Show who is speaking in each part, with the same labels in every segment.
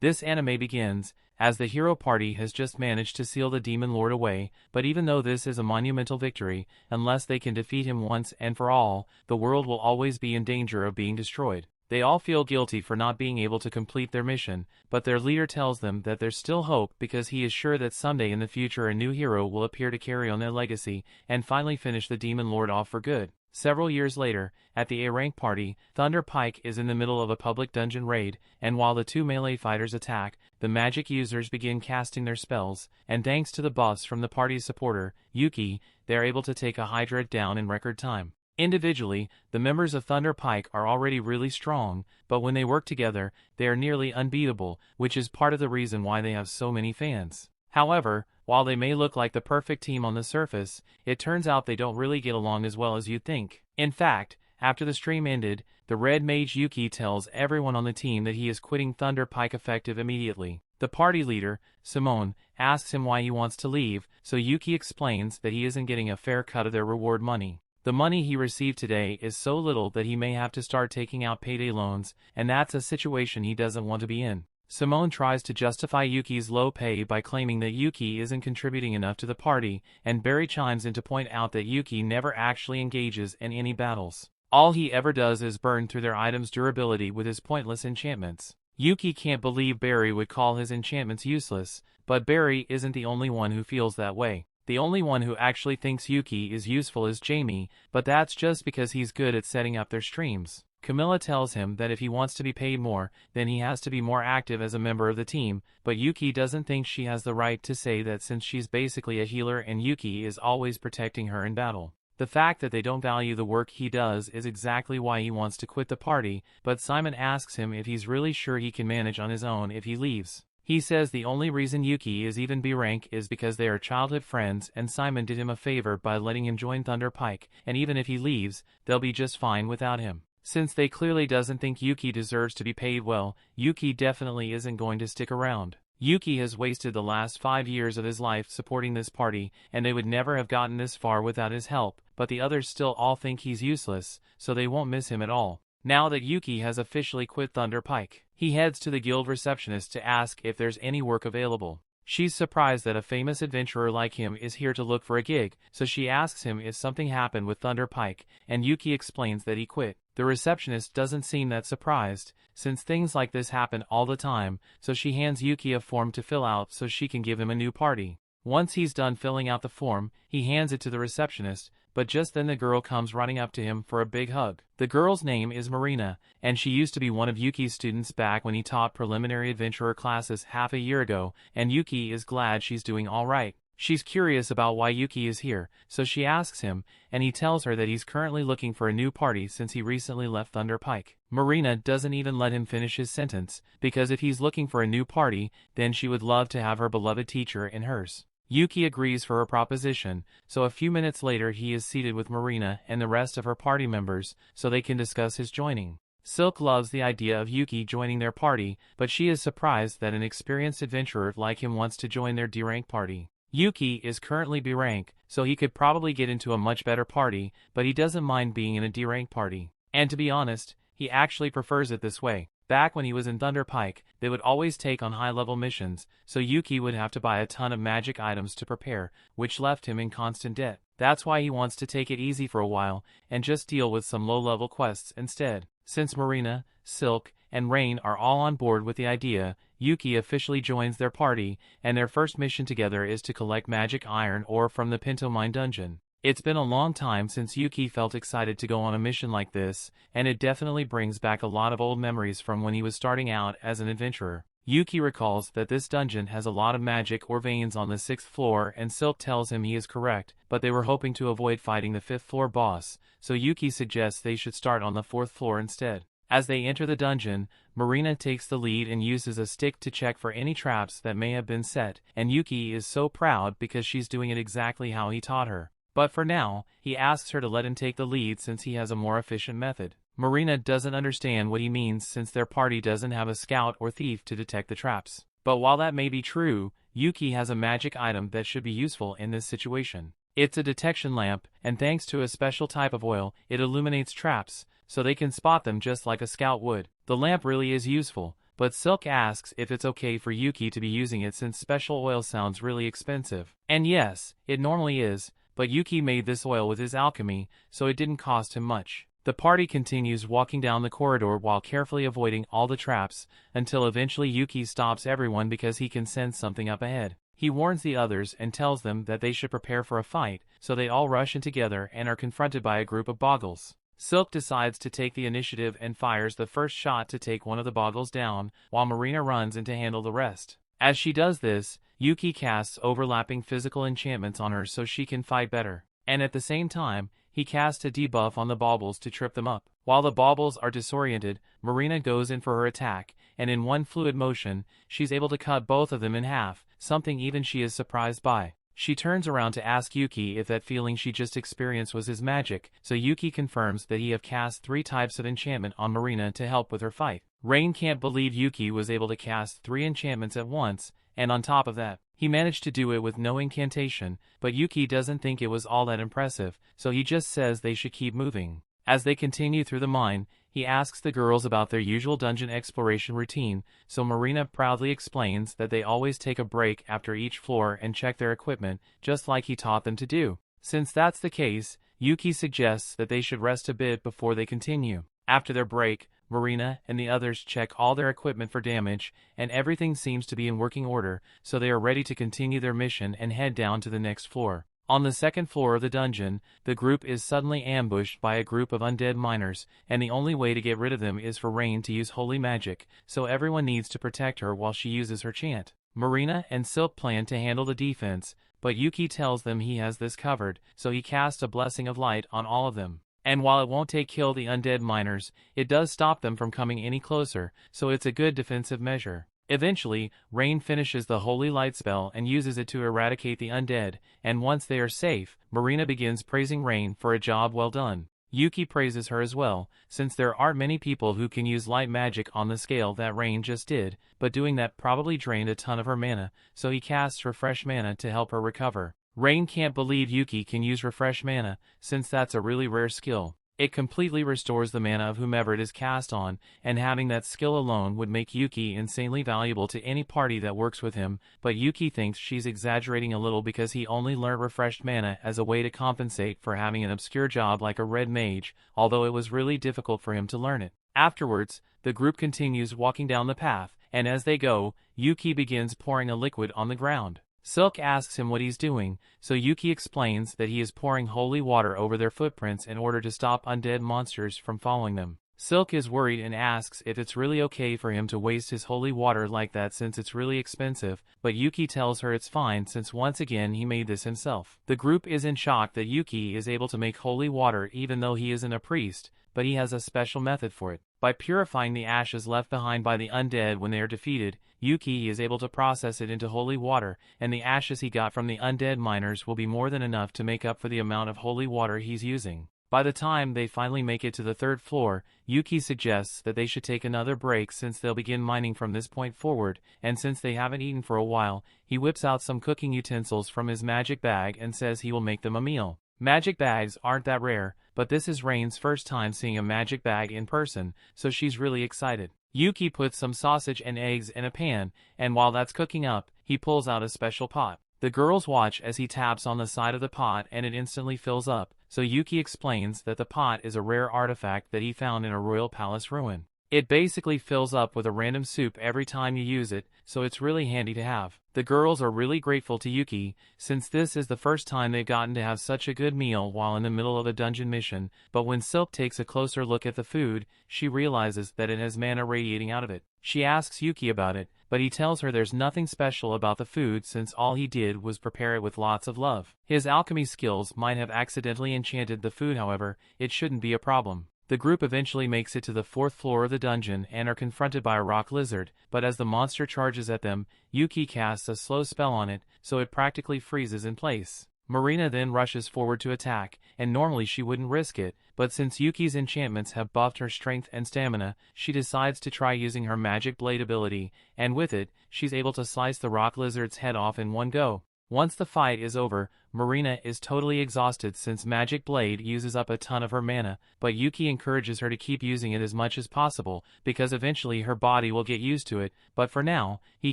Speaker 1: This anime begins, as the hero party has just managed to seal the demon lord away, but even though this is a monumental victory, unless they can defeat him once and for all, the world will always be in danger of being destroyed. They all feel guilty for not being able to complete their mission, but their leader tells them that there's still hope because he is sure that someday in the future a new hero will appear to carry on their legacy and finally finish the demon lord off for good. Several years later, at the A-rank party, Thunder Pike is in the middle of a public dungeon raid, and while the two melee fighters attack, the magic users begin casting their spells, and thanks to the buffs from the party's supporter, Yuke, they are able to take a Hydra down in record time. Individually, the members of Thunder Pike are already really strong, but when they work together, they are nearly unbeatable, which is part of the reason why they have so many fans. However, while they may look like the perfect team on the surface, it turns out they don't really get along as well as you'd think. In fact, after the stream ended, the red mage Yuke tells everyone on the team that he is quitting Thunder Pike effective immediately. The party leader, Simone, asks him why he wants to leave, so Yuke explains that he isn't getting a fair cut of their reward money. The money he received today is so little that he may have to start taking out payday loans, and that's a situation he doesn't want to be in. Simone tries to justify Yuki's low pay by claiming that Yuke isn't contributing enough to the party, and Barry chimes in to point out that Yuke never actually engages in any battles. All he ever does is burn through their items' durability with his pointless enchantments. Yuke can't believe Barry would call his enchantments useless, but Barry isn't the only one who feels that way. The only one who actually thinks Yuke is useful is Jamie, but that's just because he's good at setting up their streams. Camilla tells him that if he wants to be paid more, then he has to be more active as a member of the team, but Yuke doesn't think she has the right to say that since she's basically a healer and Yuke is always protecting her in battle. The fact that they don't value the work he does is exactly why he wants to quit the party, but Simon asks him if he's really sure he can manage on his own if he leaves. He says the only reason Yuke is even B rank is because they are childhood friends and Simon did him a favor by letting him join Thunder Pike, and even if he leaves, they'll be just fine without him. Since they clearly doesn't think Yuke deserves to be paid well, Yuke definitely isn't going to stick around. Yuke has wasted the last 5 years of his life supporting this party, and they would never have gotten this far without his help, but the others still all think he's useless, so they won't miss him at all. Now that Yuke has officially quit Thunder Pike, he heads to the guild receptionist to ask if there's any work available. She's surprised that a famous adventurer like him is here to look for a gig, so she asks him if something happened with Thunder Pike, and Yuke explains that he quit. The receptionist doesn't seem that surprised, since things like this happen all the time, so she hands Yuke a form to fill out so she can give him a new party. Once he's done filling out the form, he hands it to the receptionist, but just then the girl comes running up to him for a big hug. The girl's name is Marina, and she used to be one of Yuke's students back when he taught preliminary adventurer classes half a year ago, and Yuke is glad she's doing all right. She's curious about why Yuke is here, so she asks him, and he tells her that he's currently looking for a new party since he recently left Thunder Pike. Marina doesn't even let him finish his sentence, because if he's looking for a new party, then she would love to have her beloved teacher in hers. Yuke agrees for her proposition, so a few minutes later he is seated with Marina and the rest of her party members, so they can discuss his joining. Silk loves the idea of Yuke joining their party, but she is surprised that an experienced adventurer like him wants to join their D-rank party. Yuke is currently B rank, so he could probably get into a much better party, but he doesn't mind being in a D rank party. And to be honest, he actually prefers it this way. Back when he was in Thunder Pike, they would always take on high-level missions, so Yuke would have to buy a ton of magic items to prepare, which left him in constant debt. That's why he wants to take it easy for a while, and just deal with some low-level quests instead. Since Marina, Silk, and Rain are all on board with the idea, Yuke officially joins their party, and their first mission together is to collect magic iron ore from the Pinto Mine dungeon. It's been a long time since Yuke felt excited to go on a mission like this, and it definitely brings back a lot of old memories from when he was starting out as an adventurer. Yuke recalls that this dungeon has a lot of magic ore veins on the 6th floor, and Silk tells him he is correct, but they were hoping to avoid fighting the 5th floor boss, so Yuke suggests they should start on the 4th floor instead. As they enter the dungeon, Marina takes the lead and uses a stick to check for any traps that may have been set, and Yuke is so proud because she's doing it exactly how he taught her. But for now, he asks her to let him take the lead since he has a more efficient method. Marina doesn't understand what he means since their party doesn't have a scout or thief to detect the traps. But while that may be true, Yuke has a magic item that should be useful in this situation. It's a detection lamp, and thanks to a special type of oil, it illuminates traps, so they can spot them just like a scout would. The lamp really is useful, but Silk asks if it's okay for Yuke to be using it since special oil sounds really expensive. And yes, it normally is, but Yuke made this oil with his alchemy, so it didn't cost him much. The party continues walking down the corridor while carefully avoiding all the traps, until eventually Yuke stops everyone because he can sense something up ahead. He warns the others and tells them that they should prepare for a fight, so they all rush in together and are confronted by a group of boggles. Silk decides to take the initiative and fires the first shot to take one of the boggles down, while Marina runs in to handle the rest. As she does this, Yuke casts overlapping physical enchantments on her so she can fight better. And at the same time, he casts a debuff on the baubles to trip them up. While the baubles are disoriented, Marina goes in for her attack, and in one fluid motion, she's able to cut both of them in half, something even she is surprised by. She turns around to ask Yuke if that feeling she just experienced was his magic, so Yuke confirms that he have cast 3 types of enchantment on Marina to help with her fight. Rain can't believe Yuke was able to cast 3 enchantments at once, and on top of that, he managed to do it with no incantation, but Yuke doesn't think it was all that impressive, so he just says they should keep moving. As they continue through the mine, he asks the girls about their usual dungeon exploration routine, so Marina proudly explains that they always take a break after each floor and check their equipment, just like he taught them to do. Since that's the case, Yuke suggests that they should rest a bit before they continue. After their break, Marina and the others check all their equipment for damage, and everything seems to be in working order, so they are ready to continue their mission and head down to the next floor. On the second floor of the dungeon, the group is suddenly ambushed by a group of undead miners, and the only way to get rid of them is for Rain to use holy magic, so everyone needs to protect her while she uses her chant. Marina and Silk plan to handle the defense, but Yuke tells them he has this covered, so he casts a blessing of light on all of them. And while it won't kill the undead miners, it does stop them from coming any closer, so it's a good defensive measure. Eventually, Rain finishes the holy light spell and uses it to eradicate the undead, and once they are safe, Marina begins praising Rain for a job well done. Yuke praises her as well, since there aren't many people who can use light magic on the scale that Rain just did, but doing that probably drained a ton of her mana, so he casts Refresh Mana to help her recover. Rain can't believe Yuke can use Refresh Mana, since that's a really rare skill. It completely restores the mana of whomever it is cast on, and having that skill alone would make Yuke insanely valuable to any party that works with him, but Yuke thinks she's exaggerating a little because he only learned Refreshed Mana as a way to compensate for having an obscure job like a red mage, although it was really difficult for him to learn it. Afterwards, the group continues walking down the path, and as they go, Yuke begins pouring a liquid on the ground. Silk asks him what he's doing, so Yuke explains that he is pouring holy water over their footprints in order to stop undead monsters from following them. Silk is worried and asks if it's really okay for him to waste his holy water like that since it's really expensive, but Yuke tells her it's fine since once again he made this himself. The group is in shock that Yuke is able to make holy water even though he isn't a priest, but he has a special method for it. By purifying the ashes left behind by the undead when they are defeated, Yuke is able to process it into holy water, and the ashes he got from the undead miners will be more than enough to make up for the amount of holy water he's using. By the time they finally make it to the 3rd floor, Yuke suggests that they should take another break since they'll begin mining from this point forward, and since they haven't eaten for a while, he whips out some cooking utensils from his magic bag and says he will make them a meal. Magic bags aren't that rare, but this is Rain's first time seeing a magic bag in person, so she's really excited. Yuke puts some sausage and eggs in a pan, and while that's cooking up, he pulls out a special pot. The girls watch as he taps on the side of the pot and it instantly fills up, so Yuke explains that the pot is a rare artifact that he found in a royal palace ruin. It basically fills up with a random soup every time you use it, so it's really handy to have. The girls are really grateful to Yuke, since this is the first time they've gotten to have such a good meal while in the middle of a dungeon mission, but when Silk takes a closer look at the food, she realizes that it has mana radiating out of it. She asks Yuke about it, but he tells her there's nothing special about the food since all he did was prepare it with lots of love. His alchemy skills might have accidentally enchanted the food, however, it shouldn't be a problem. The group eventually makes it to the 4th floor of the dungeon and are confronted by a rock lizard, but as the monster charges at them, Yuke casts a slow spell on it, so it practically freezes in place. Marina then rushes forward to attack, and normally she wouldn't risk it, but since Yuki's enchantments have buffed her strength and stamina, she decides to try using her magic blade ability, and with it, she's able to slice the rock lizard's head off in one go. Once the fight is over, Marina is totally exhausted since Magic Blade uses up a ton of her mana, but Yuke encourages her to keep using it as much as possible, because eventually her body will get used to it, but for now, he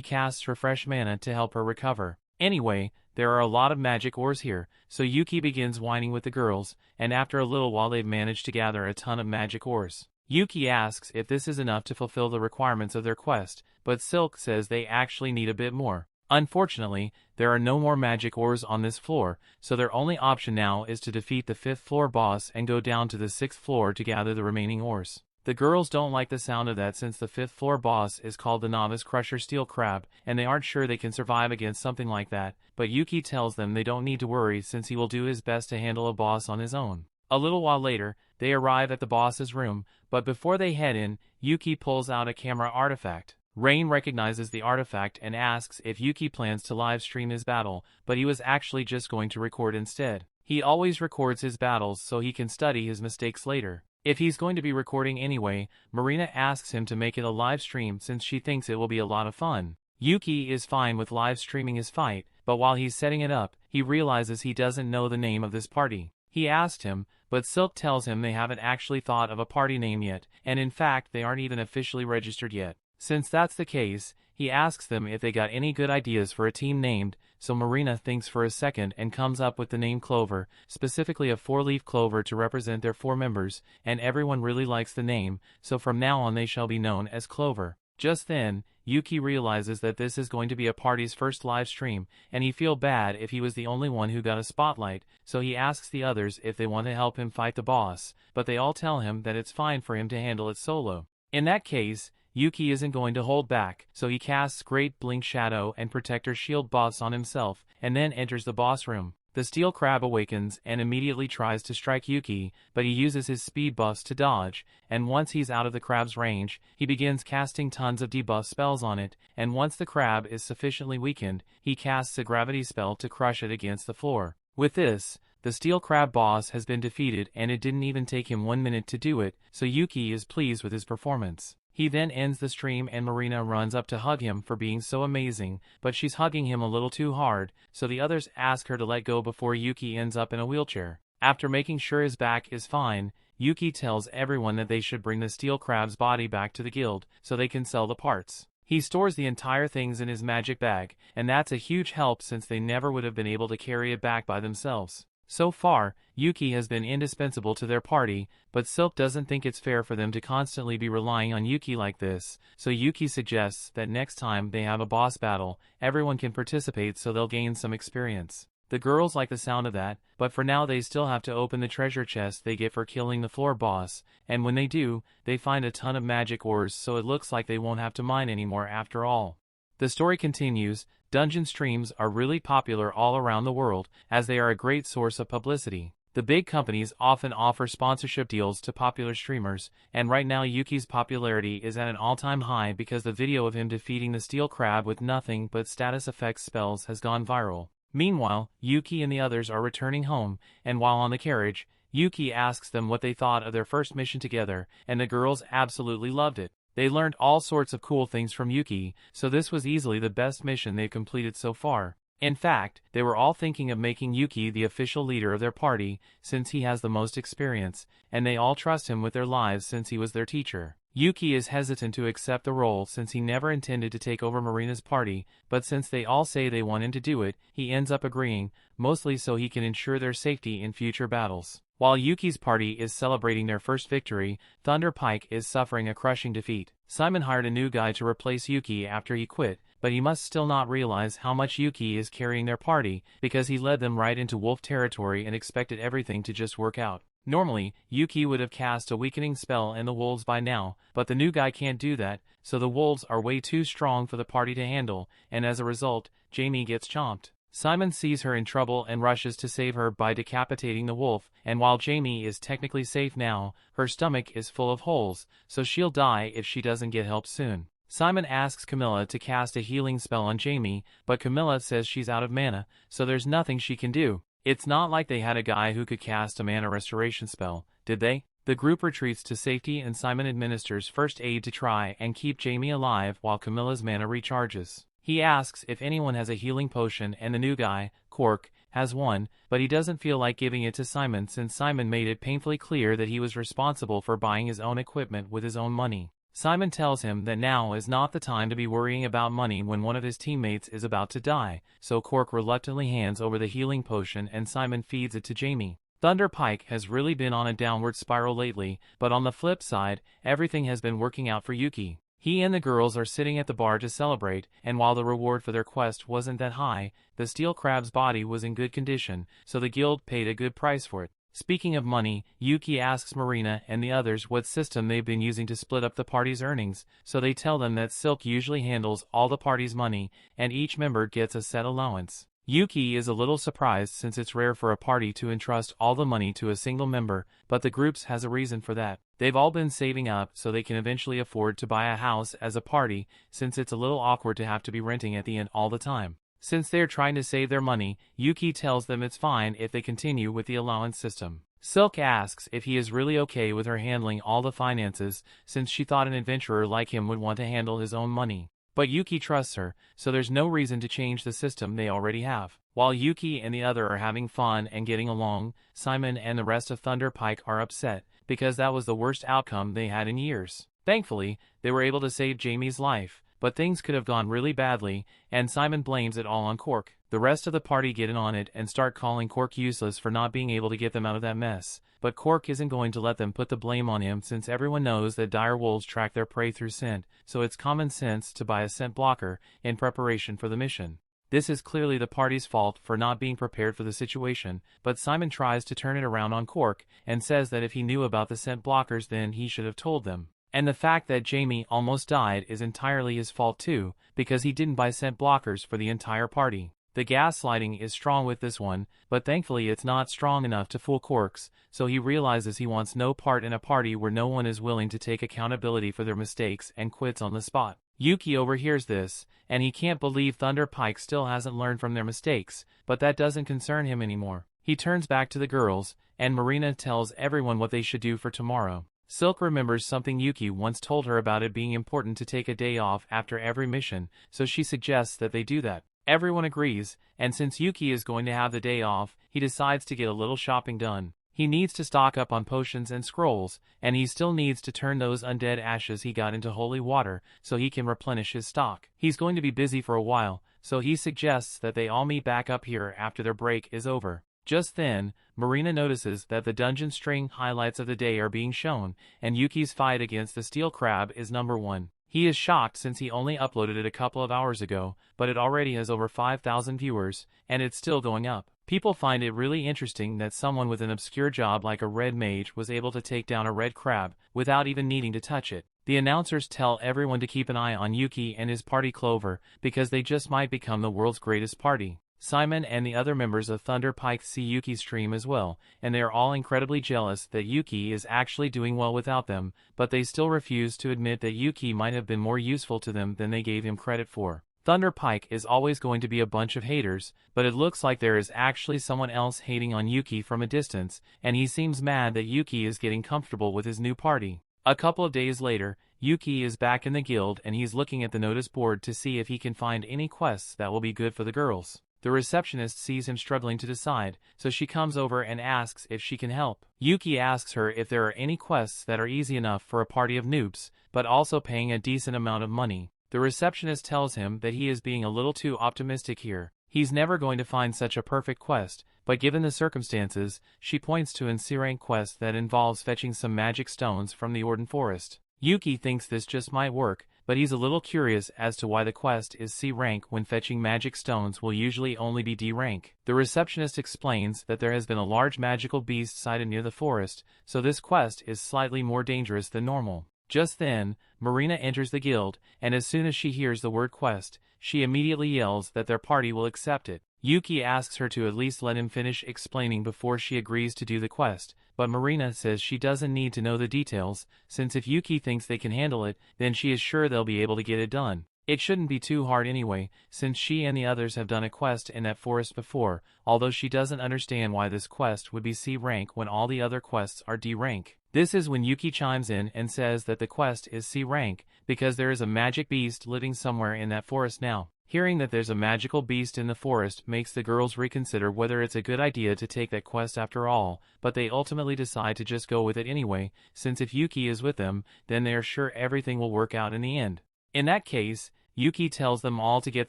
Speaker 1: casts Refresh Mana to help her recover. Anyway, there are a lot of magic ores here, so Yuke begins whining with the girls, and after a little while they've managed to gather a ton of magic ores. Yuke asks if this is enough to fulfill the requirements of their quest, but Silk says they actually need a bit more. Unfortunately, there are no more magic ores on this floor, so their only option now is to defeat the 5th floor boss and go down to the 6th floor to gather the remaining ores. The girls don't like the sound of that since the 5th floor boss is called the Novice Crusher Steel Crab, and they aren't sure they can survive against something like that, but Yuke tells them they don't need to worry since he will do his best to handle a boss on his own. A little while later, they arrive at the boss's room, but before they head in, Yuke pulls out a camera artifact. Rain recognizes the artifact and asks if Yuke plans to live stream his battle, but he was actually just going to record instead. He always records his battles so he can study his mistakes later. If he's going to be recording anyway, Marina asks him to make it a live stream since she thinks it will be a lot of fun. Yuke is fine with live streaming his fight, but while he's setting it up, he realizes he doesn't know the name of this party. He asked him, but Silk tells him they haven't actually thought of a party name yet, and in fact they aren't even officially registered yet. Since that's the case, he asks them if they got any good ideas for a team named, so Marina thinks for a second and comes up with the name Clover, specifically a 4-leaf clover to represent their 4 members, and everyone really likes the name, so from now on they shall be known as Clover. Just then, Yuke realizes that this is going to be a party's first live stream, and he feels bad if he was the only one who got a spotlight, so he asks the others if they want to help him fight the boss, but they all tell him that it's fine for him to handle it solo. In that case, Yuke isn't going to hold back, so he casts Great Blink Shadow and Protector Shield buffs on himself, and then enters the boss room. The Steel Crab awakens and immediately tries to strike Yuke, but he uses his speed buffs to dodge, and once he's out of the crab's range, he begins casting tons of debuff spells on it, and once the crab is sufficiently weakened, he casts a gravity spell to crush it against the floor. With this, the Steel Crab boss has been defeated and it didn't even take him 1 minute to do it, so Yuke is pleased with his performance. He then ends the stream and Marina runs up to hug him for being so amazing, but she's hugging him a little too hard, so the others ask her to let go before Yuke ends up in a wheelchair. After making sure his back is fine, Yuke tells everyone that they should bring the Steel Crab's body back to the guild, so they can sell the parts. He stores the entire things in his magic bag, and that's a huge help since they never would have been able to carry it back by themselves. So far, Yuke has been indispensable to their party, but Silk doesn't think it's fair for them to constantly be relying on Yuke like this, so Yuke suggests that next time they have a boss battle, everyone can participate so they'll gain some experience. The girls like the sound of that, but for now they still have to open the treasure chest they get for killing the floor boss, and when they do, they find a ton of magic ores so it looks like they won't have to mine anymore after all. The story continues. Dungeon streams are really popular all around the world, as they are a great source of publicity. The big companies often offer sponsorship deals to popular streamers, and right now Yuke's popularity is at an all-time high because the video of him defeating the Steel Crab with nothing but status effects spells has gone viral. Meanwhile, Yuke and the others are returning home, and while on the carriage, Yuke asks them what they thought of their first mission together, and the girls absolutely loved it. They learned all sorts of cool things from Yuke, so this was easily the best mission they've completed so far. In fact, they were all thinking of making Yuke the official leader of their party, since he has the most experience, and they all trust him with their lives since he was their teacher. Yuke is hesitant to accept the role since he never intended to take over Marina's party, but since they all say they want him to do it, he ends up agreeing, mostly so he can ensure their safety in future battles. While Yuke's party is celebrating their first victory, Thunder Pike is suffering a crushing defeat. Simon hired a new guy to replace Yuke after he quit, but he must still not realize how much Yuke is carrying their party, because he led them right into wolf territory and expected everything to just work out. Normally, Yuke would have cast a weakening spell in the wolves by now, but the new guy can't do that, so the wolves are way too strong for the party to handle, and as a result, Jamie gets chomped. Simon sees her in trouble and rushes to save her by decapitating the wolf, and while Jamie is technically safe now, her stomach is full of holes, so she'll die if she doesn't get help soon. Simon asks Camelot to cast a healing spell on Jamie, but Camelot says she's out of mana, so there's nothing she can do. It's not like they had a guy who could cast a mana restoration spell, did they? The group retreats to safety and Simon administers first aid to try and keep Jamie alive while Camilla's mana recharges. He asks if anyone has a healing potion, and the new guy, Cork, has one, but he doesn't feel like giving it to Simon since Simon made it painfully clear that he was responsible for buying his own equipment with his own money. Simon tells him that now is not the time to be worrying about money when one of his teammates is about to die, so Cork reluctantly hands over the healing potion and Simon feeds it to Jamie. Thunder Pike has really been on a downward spiral lately, but on the flip side, everything has been working out for Yuke. He and the girls are sitting at the bar to celebrate, and while the reward for their quest wasn't that high, the steel crab's body was in good condition, so the guild paid a good price for it. Speaking of money, Yuke asks Marina and the others what system they've been using to split up the party's earnings, so they tell them that Silk usually handles all the party's money, and each member gets a set allowance. Yuke is a little surprised since it's rare for a party to entrust all the money to a single member, but the group has a reason for that. They've all been saving up so they can eventually afford to buy a house as a party, since it's a little awkward to have to be renting at the inn all the time. Since they're trying to save their money, Yuke tells them it's fine if they continue with the allowance system. Silk asks if he is really okay with her handling all the finances, since she thought an adventurer like him would want to handle his own money. But Yuke trusts her, so there's no reason to change the system they already have. While Yuke and the other are having fun and getting along, Simon and the rest of Thunder Pike are upset, because that was the worst outcome they had in years. Thankfully, they were able to save Jamie's life, but things could have gone really badly, and Simon blames it all on Cork. The rest of the party get in on it and start calling Cork useless for not being able to get them out of that mess. But Cork isn't going to let them put the blame on him since everyone knows that dire wolves track their prey through scent, so it's common sense to buy a scent blocker in preparation for the mission. This is clearly the party's fault for not being prepared for the situation, but Simon tries to turn it around on Cork and says that if he knew about the scent blockers then he should have told them. And the fact that Jamie almost died is entirely his fault too, because he didn't buy scent blockers for the entire party. The gaslighting is strong with this one, but thankfully it's not strong enough to fool Corks, so he realizes he wants no part in a party where no one is willing to take accountability for their mistakes and quits on the spot. Yuke overhears this, and he can't believe Thunder Pike still hasn't learned from their mistakes, but that doesn't concern him anymore. He turns back to the girls, and Marina tells everyone what they should do for tomorrow. Silk remembers something Yuke once told her about it being important to take a day off after every mission, so she suggests that they do that. Everyone agrees, and since Yuke is going to have the day off, he decides to get a little shopping done. He needs to stock up on potions and scrolls, and he still needs to turn those undead ashes he got into holy water so he can replenish his stock. He's going to be busy for a while, so he suggests that they all meet back up here after their break is over. Just then, Marina notices that the dungeon string highlights of the day are being shown, and Yuki's fight against the steel crab is number 1. He is shocked since he only uploaded it a couple of hours ago, but it already has over 5,000 viewers, and it's still going up. People find it really interesting that someone with an obscure job like a red mage was able to take down a red crab without even needing to touch it. The announcers tell everyone to keep an eye on Yuke and his party Clover, because they just might become the world's greatest party. Simon and the other members of Thunder Pike see Yuki's stream as well, and they are all incredibly jealous that Yuke is actually doing well without them, but they still refuse to admit that Yuke might have been more useful to them than they gave him credit for. Thunder Pike is always going to be a bunch of haters, but it looks like there is actually someone else hating on Yuke from a distance, and he seems mad that Yuke is getting comfortable with his new party. A couple of days later, Yuke is back in the guild and he's looking at the notice board to see if he can find any quests that will be good for the girls. The receptionist sees him struggling to decide, so she comes over and asks if she can help. Yuke asks her if there are any quests that are easy enough for a party of noobs, but also paying a decent amount of money. The receptionist tells him that he is being a little too optimistic here. He's never going to find such a perfect quest, but given the circumstances, she points to an C-rank quest that involves fetching some magic stones from the Orden Forest. Yuke thinks this just might work, but he's a little curious as to why the quest is C rank when fetching magic stones will usually only be D rank. The receptionist explains that there has been a large magical beast sighted near the forest, so this quest is slightly more dangerous than normal. Just then, Marina enters the guild, and as soon as she hears the word quest, she immediately yells that their party will accept it. Yuke asks her to at least let him finish explaining before she agrees to do the quest, but Marina says she doesn't need to know the details, since if Yuke thinks they can handle it, then she is sure they'll be able to get it done. It shouldn't be too hard anyway, since she and the others have done a quest in that forest before, although she doesn't understand why this quest would be C rank when all the other quests are D rank. This is when Yuke chimes in and says that the quest is C rank, because there is a magic beast living somewhere in that forest now. Hearing that there's a magical beast in the forest makes the girls reconsider whether it's a good idea to take that quest after all, but they ultimately decide to just go with it anyway, since if Yuke is with them, then they are sure everything will work out in the end. In that case, Yuke tells them all to get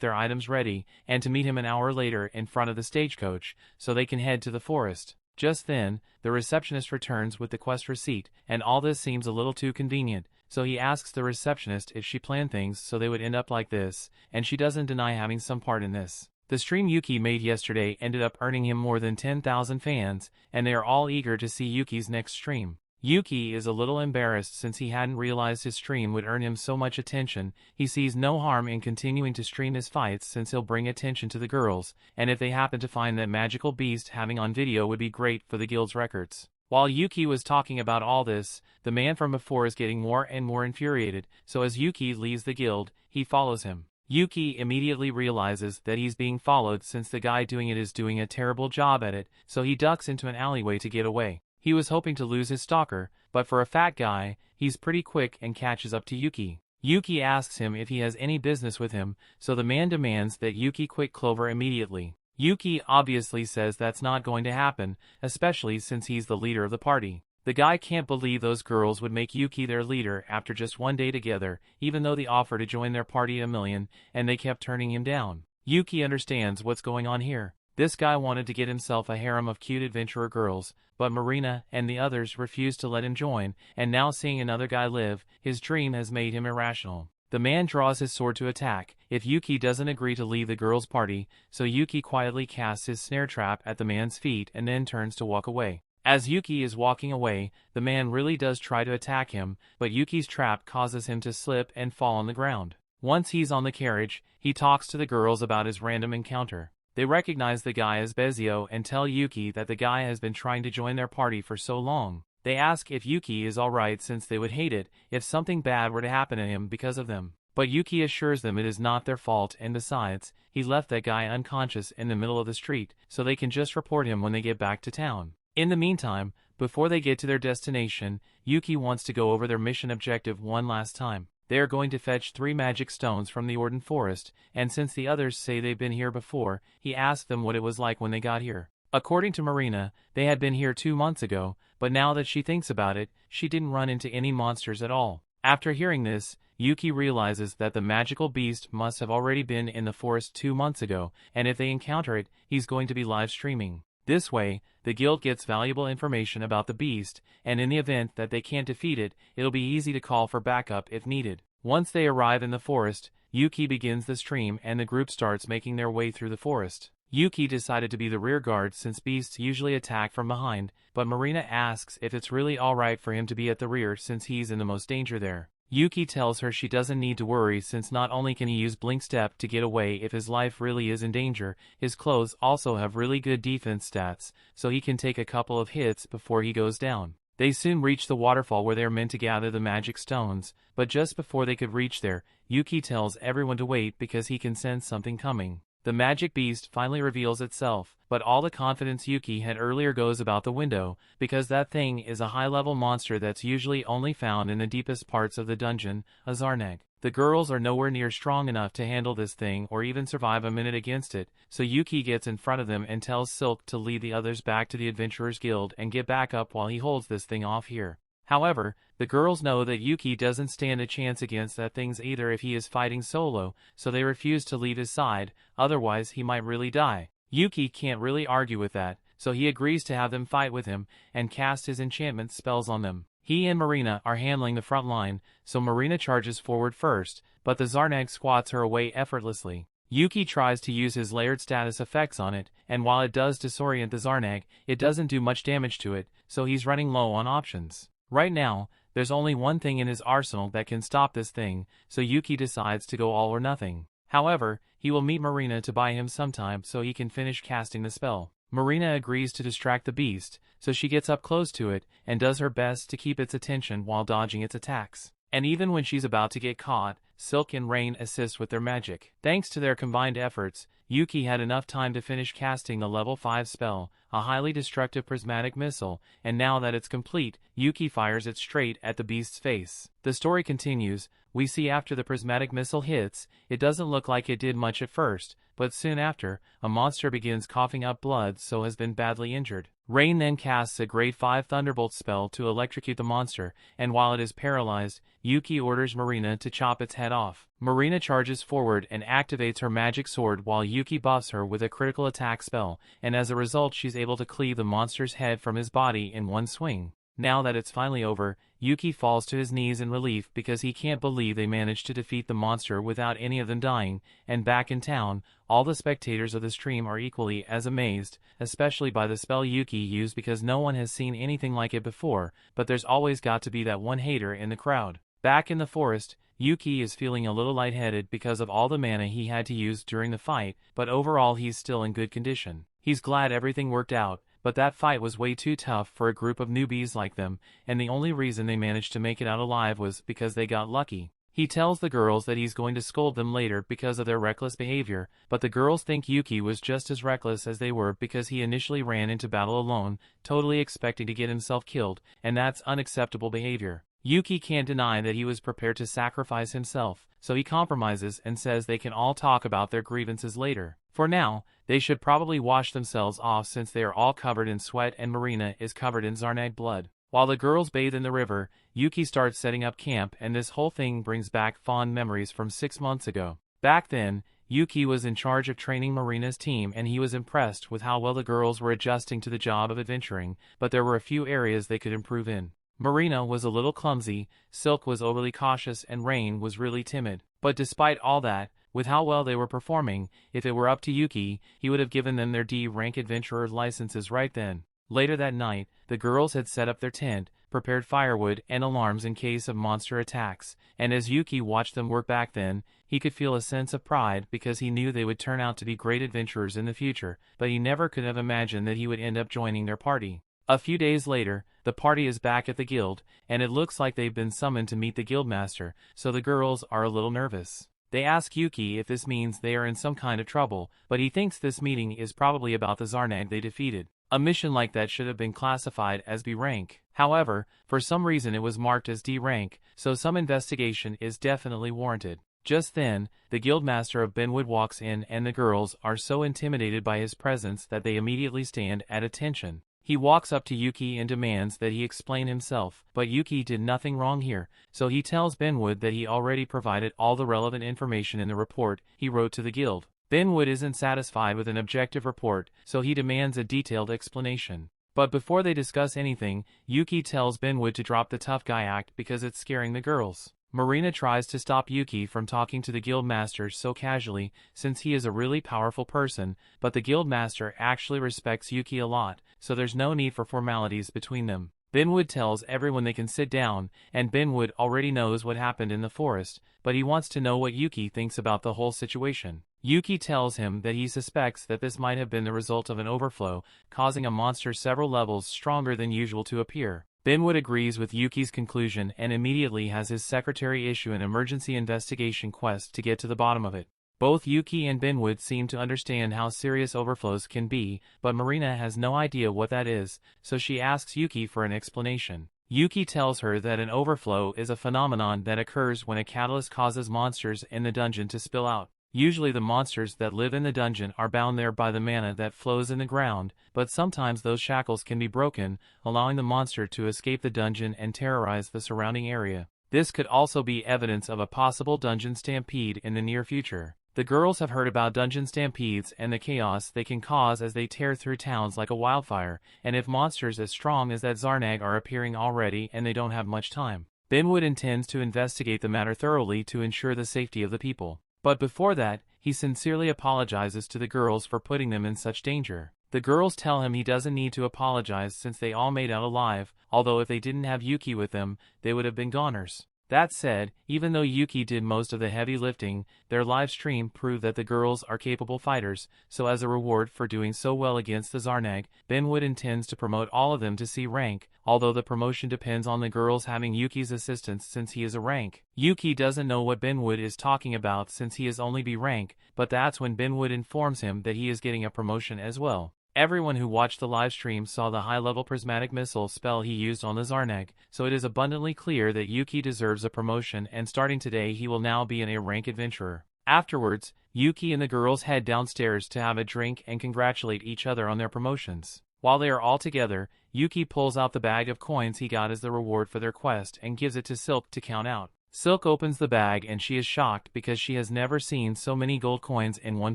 Speaker 1: their items ready, and to meet him an hour later in front of the stagecoach, so they can head to the forest. Just then, the receptionist returns with the quest receipt, and all this seems a little too convenient, so he asks the receptionist if she planned things so they would end up like this, and she doesn't deny having some part in this. The stream Yuke made yesterday ended up earning him more than 10,000 fans, and they are all eager to see Yuki's next stream. Yuke is a little embarrassed since he hadn't realized his stream would earn him so much attention. He sees no harm in continuing to stream his fights since he'll bring attention to the girls, and if they happen to find that magical beast having on video would be great for the guild's records. While Yuke was talking about all this, the man from before is getting more and more infuriated, so as Yuke leaves the guild, he follows him. Yuke immediately realizes that he's being followed since the guy doing it is doing a terrible job at it, so he ducks into an alleyway to get away. He was hoping to lose his stalker, but for a fat guy, he's pretty quick and catches up to Yuke. Yuke asks him if he has any business with him, so the man demands that Yuke quit Clover immediately. Yuke obviously says that's not going to happen, especially since he's the leader of the party. The guy can't believe those girls would make Yuke their leader after just one day together, even though they offered to join their party $1,000,000, and they kept turning him down. Yuke understands what's going on here. This guy wanted to get himself a harem of cute adventurer girls, but Marina and the others refused to let him join, and now seeing another guy live, his dream has made him irrational. The man draws his sword to attack if Yuke doesn't agree to leave the girls' party, so Yuke quietly casts his snare trap at the man's feet and then turns to walk away. As Yuke is walking away, the man really does try to attack him, but Yuki's trap causes him to slip and fall on the ground. Once he's on the carriage, he talks to the girls about his random encounter. They recognize the guy as Bezio and tell Yuke that the guy has been trying to join their party for so long. They ask if Yuke is alright since they would hate it if something bad were to happen to him because of them. But Yuke assures them it is not their fault, and besides, he left that guy unconscious in the middle of the street, so they can just report him when they get back to town. In the meantime, before they get to their destination, Yuke wants to go over their mission objective one last time. They are going to fetch 3 magic stones from the Orden Forest, and since the others say they've been here before, he asks them what it was like when they got here. According to Marina, they had been here 2 months ago, but now that she thinks about it, she didn't run into any monsters at all. After hearing this, Yuke realizes that the magical beast must have already been in the forest 2 months ago, and if they encounter it, he's going to be live streaming. This way, the guild gets valuable information about the beast, and in the event that they can't defeat it, it'll be easy to call for backup if needed. Once they arrive in the forest, Yuke begins the stream and the group starts making their way through the forest. Yuke decided to be the rear guard since beasts usually attack from behind, but Marina asks if it's really alright for him to be at the rear since he's in the most danger there. Yuke tells her she doesn't need to worry since not only can he use Blink Step to get away if his life really is in danger, his clothes also have really good defense stats, so he can take a couple of hits before he goes down. They soon reach the waterfall where they are meant to gather the magic stones, but just before they could reach there, Yuke tells everyone to wait because he can sense something coming. The magic beast finally reveals itself, but all the confidence Yuke had earlier goes about the window, because that thing is a high-level monster that's usually only found in the deepest parts of the dungeon, a Zarnag. The girls are nowhere near strong enough to handle this thing or even survive a minute against it, so Yuke gets in front of them and tells Silk to lead the others back to the Adventurers Guild and get back up while he holds this thing off here. However, the girls know that Yuke doesn't stand a chance against that thing either if he is fighting solo, so they refuse to leave his side, otherwise he might really die. Yuke can't really argue with that, so he agrees to have them fight with him and cast his enchantment spells on them. He and Marina are handling the front line, so Marina charges forward first, but the Zarnag squats her away effortlessly. Yuke tries to use his layered status effects on it, and while it does disorient the Zarnag, it doesn't do much damage to it, so he's running low on options. Right now, there's only one thing in his arsenal that can stop this thing, so Yuke decides to go all or nothing. However, he will meet Marina to buy him some time so he can finish casting the spell. Marina agrees to distract the beast, so she gets up close to it and does her best to keep its attention while dodging its attacks. And even when she's about to get caught, Silk and Rain assist with their magic. Thanks to their combined efforts, Yuke had enough time to finish casting the level 5 spell, a highly destructive prismatic missile, and now that it's complete, Yuke fires it straight at the beast's face. The story continues. We see after the prismatic missile hits, it doesn't look like it did much at first, but soon after, a monster begins coughing up blood so has been badly injured. Rain then casts a grade 5 Thunderbolt spell to electrocute the monster, and while it is paralyzed, Yuke orders Marina to chop its head off. Marina charges forward and activates her magic sword while Yuke buffs her with a critical attack spell, and as a result she's able to cleave the monster's head from his body in one swing. Now that it's finally over, Yuke falls to his knees in relief because he can't believe they managed to defeat the monster without any of them dying, and back in town, all the spectators of the stream are equally as amazed, especially by the spell Yuke used because no one has seen anything like it before, but there's always got to be that one hater in the crowd. Back in the forest, Yuke is feeling a little lightheaded because of all the mana he had to use during the fight, but overall he's still in good condition. He's glad everything worked out, but that fight was way too tough for a group of newbies like them, and the only reason they managed to make it out alive was because they got lucky. He tells the girls that he's going to scold them later because of their reckless behavior, but the girls think Yuke was just as reckless as they were because he initially ran into battle alone, totally expecting to get himself killed, and that's unacceptable behavior. Yuke can't deny that he was prepared to sacrifice himself, so he compromises and says they can all talk about their grievances later. For now, they should probably wash themselves off since they are all covered in sweat and Marina is covered in Zarnag blood. While the girls bathe in the river, Yuke starts setting up camp and this whole thing brings back fond memories from 6 months ago. Back then, Yuke was in charge of training Marina's team and he was impressed with how well the girls were adjusting to the job of adventuring, but there were a few areas they could improve in. Marina was a little clumsy, Silk was overly cautious and Rain was really timid. But despite all that, with how well they were performing, if it were up to Yuke, he would have given them their D-rank adventurer licenses right then. Later that night, the girls had set up their tent, prepared firewood and alarms in case of monster attacks, and as Yuke watched them work back then, he could feel a sense of pride because he knew they would turn out to be great adventurers in the future, but he never could have imagined that he would end up joining their party. A few days later, the party is back at the guild, and it looks like they've been summoned to meet the guildmaster, so the girls are a little nervous. They ask Yuke if this means they are in some kind of trouble, but he thinks this meeting is probably about the Zarnag they defeated. A mission like that should have been classified as B rank. However, for some reason it was marked as D rank, so some investigation is definitely warranted. Just then, the guildmaster of Benwood walks in and the girls are so intimidated by his presence that they immediately stand at attention. He walks up to Yuke and demands that he explain himself, but Yuke did nothing wrong here, so he tells Benwood that he already provided all the relevant information in the report he wrote to the guild. Benwood isn't satisfied with an objective report, so he demands a detailed explanation. But before they discuss anything, Yuke tells Benwood to drop the tough guy act because it's scaring the girls. Marina tries to stop Yuke from talking to the guildmaster so casually since he is a really powerful person, but the guildmaster actually respects Yuke a lot, so there's no need for formalities between them. Benwood tells everyone they can sit down, and Benwood already knows what happened in the forest, but he wants to know what Yuke thinks about the whole situation. Yuke tells him that he suspects that this might have been the result of an overflow, causing a monster several levels stronger than usual to appear. Benwood agrees with Yuki's conclusion and immediately has his secretary issue an emergency investigation quest to get to the bottom of it. Both Yuke and Benwood seem to understand how serious overflows can be, but Marina has no idea what that is, so she asks Yuke for an explanation. Yuke tells her that an overflow is a phenomenon that occurs when a catalyst causes monsters in the dungeon to spill out. Usually the monsters that live in the dungeon are bound there by the mana that flows in the ground, but sometimes those shackles can be broken, allowing the monster to escape the dungeon and terrorize the surrounding area. This could also be evidence of a possible dungeon stampede in the near future. The girls have heard about dungeon stampedes and the chaos they can cause as they tear through towns like a wildfire, and if monsters as strong as that Zarnag are appearing already and they don't have much time. Benwood intends to investigate the matter thoroughly to ensure the safety of the people. But before that, he sincerely apologizes to the girls for putting them in such danger. The girls tell him he doesn't need to apologize since they all made out alive, although if they didn't have Yuke with them, they would have been goners. That said, even though Yuke did most of the heavy lifting, their live stream proved that the girls are capable fighters, so as a reward for doing so well against the Zarnag, Benwood intends to promote all of them to C rank, although the promotion depends on the girls having Yuki's assistance since he is a rank. Yuke doesn't know what Benwood is talking about since he is only B rank, but that's when Benwood informs him that he is getting a promotion as well. Everyone who watched the livestream saw the high-level prismatic missile spell he used on the Zarnag, so it is abundantly clear that Yuke deserves a promotion, and starting today he will now be an A-rank adventurer. Afterwards, Yuke and the girls head downstairs to have a drink and congratulate each other on their promotions. While they are all together, Yuke pulls out the bag of coins he got as the reward for their quest and gives it to Silk to count out. Silk opens the bag and she is shocked because she has never seen so many gold coins in one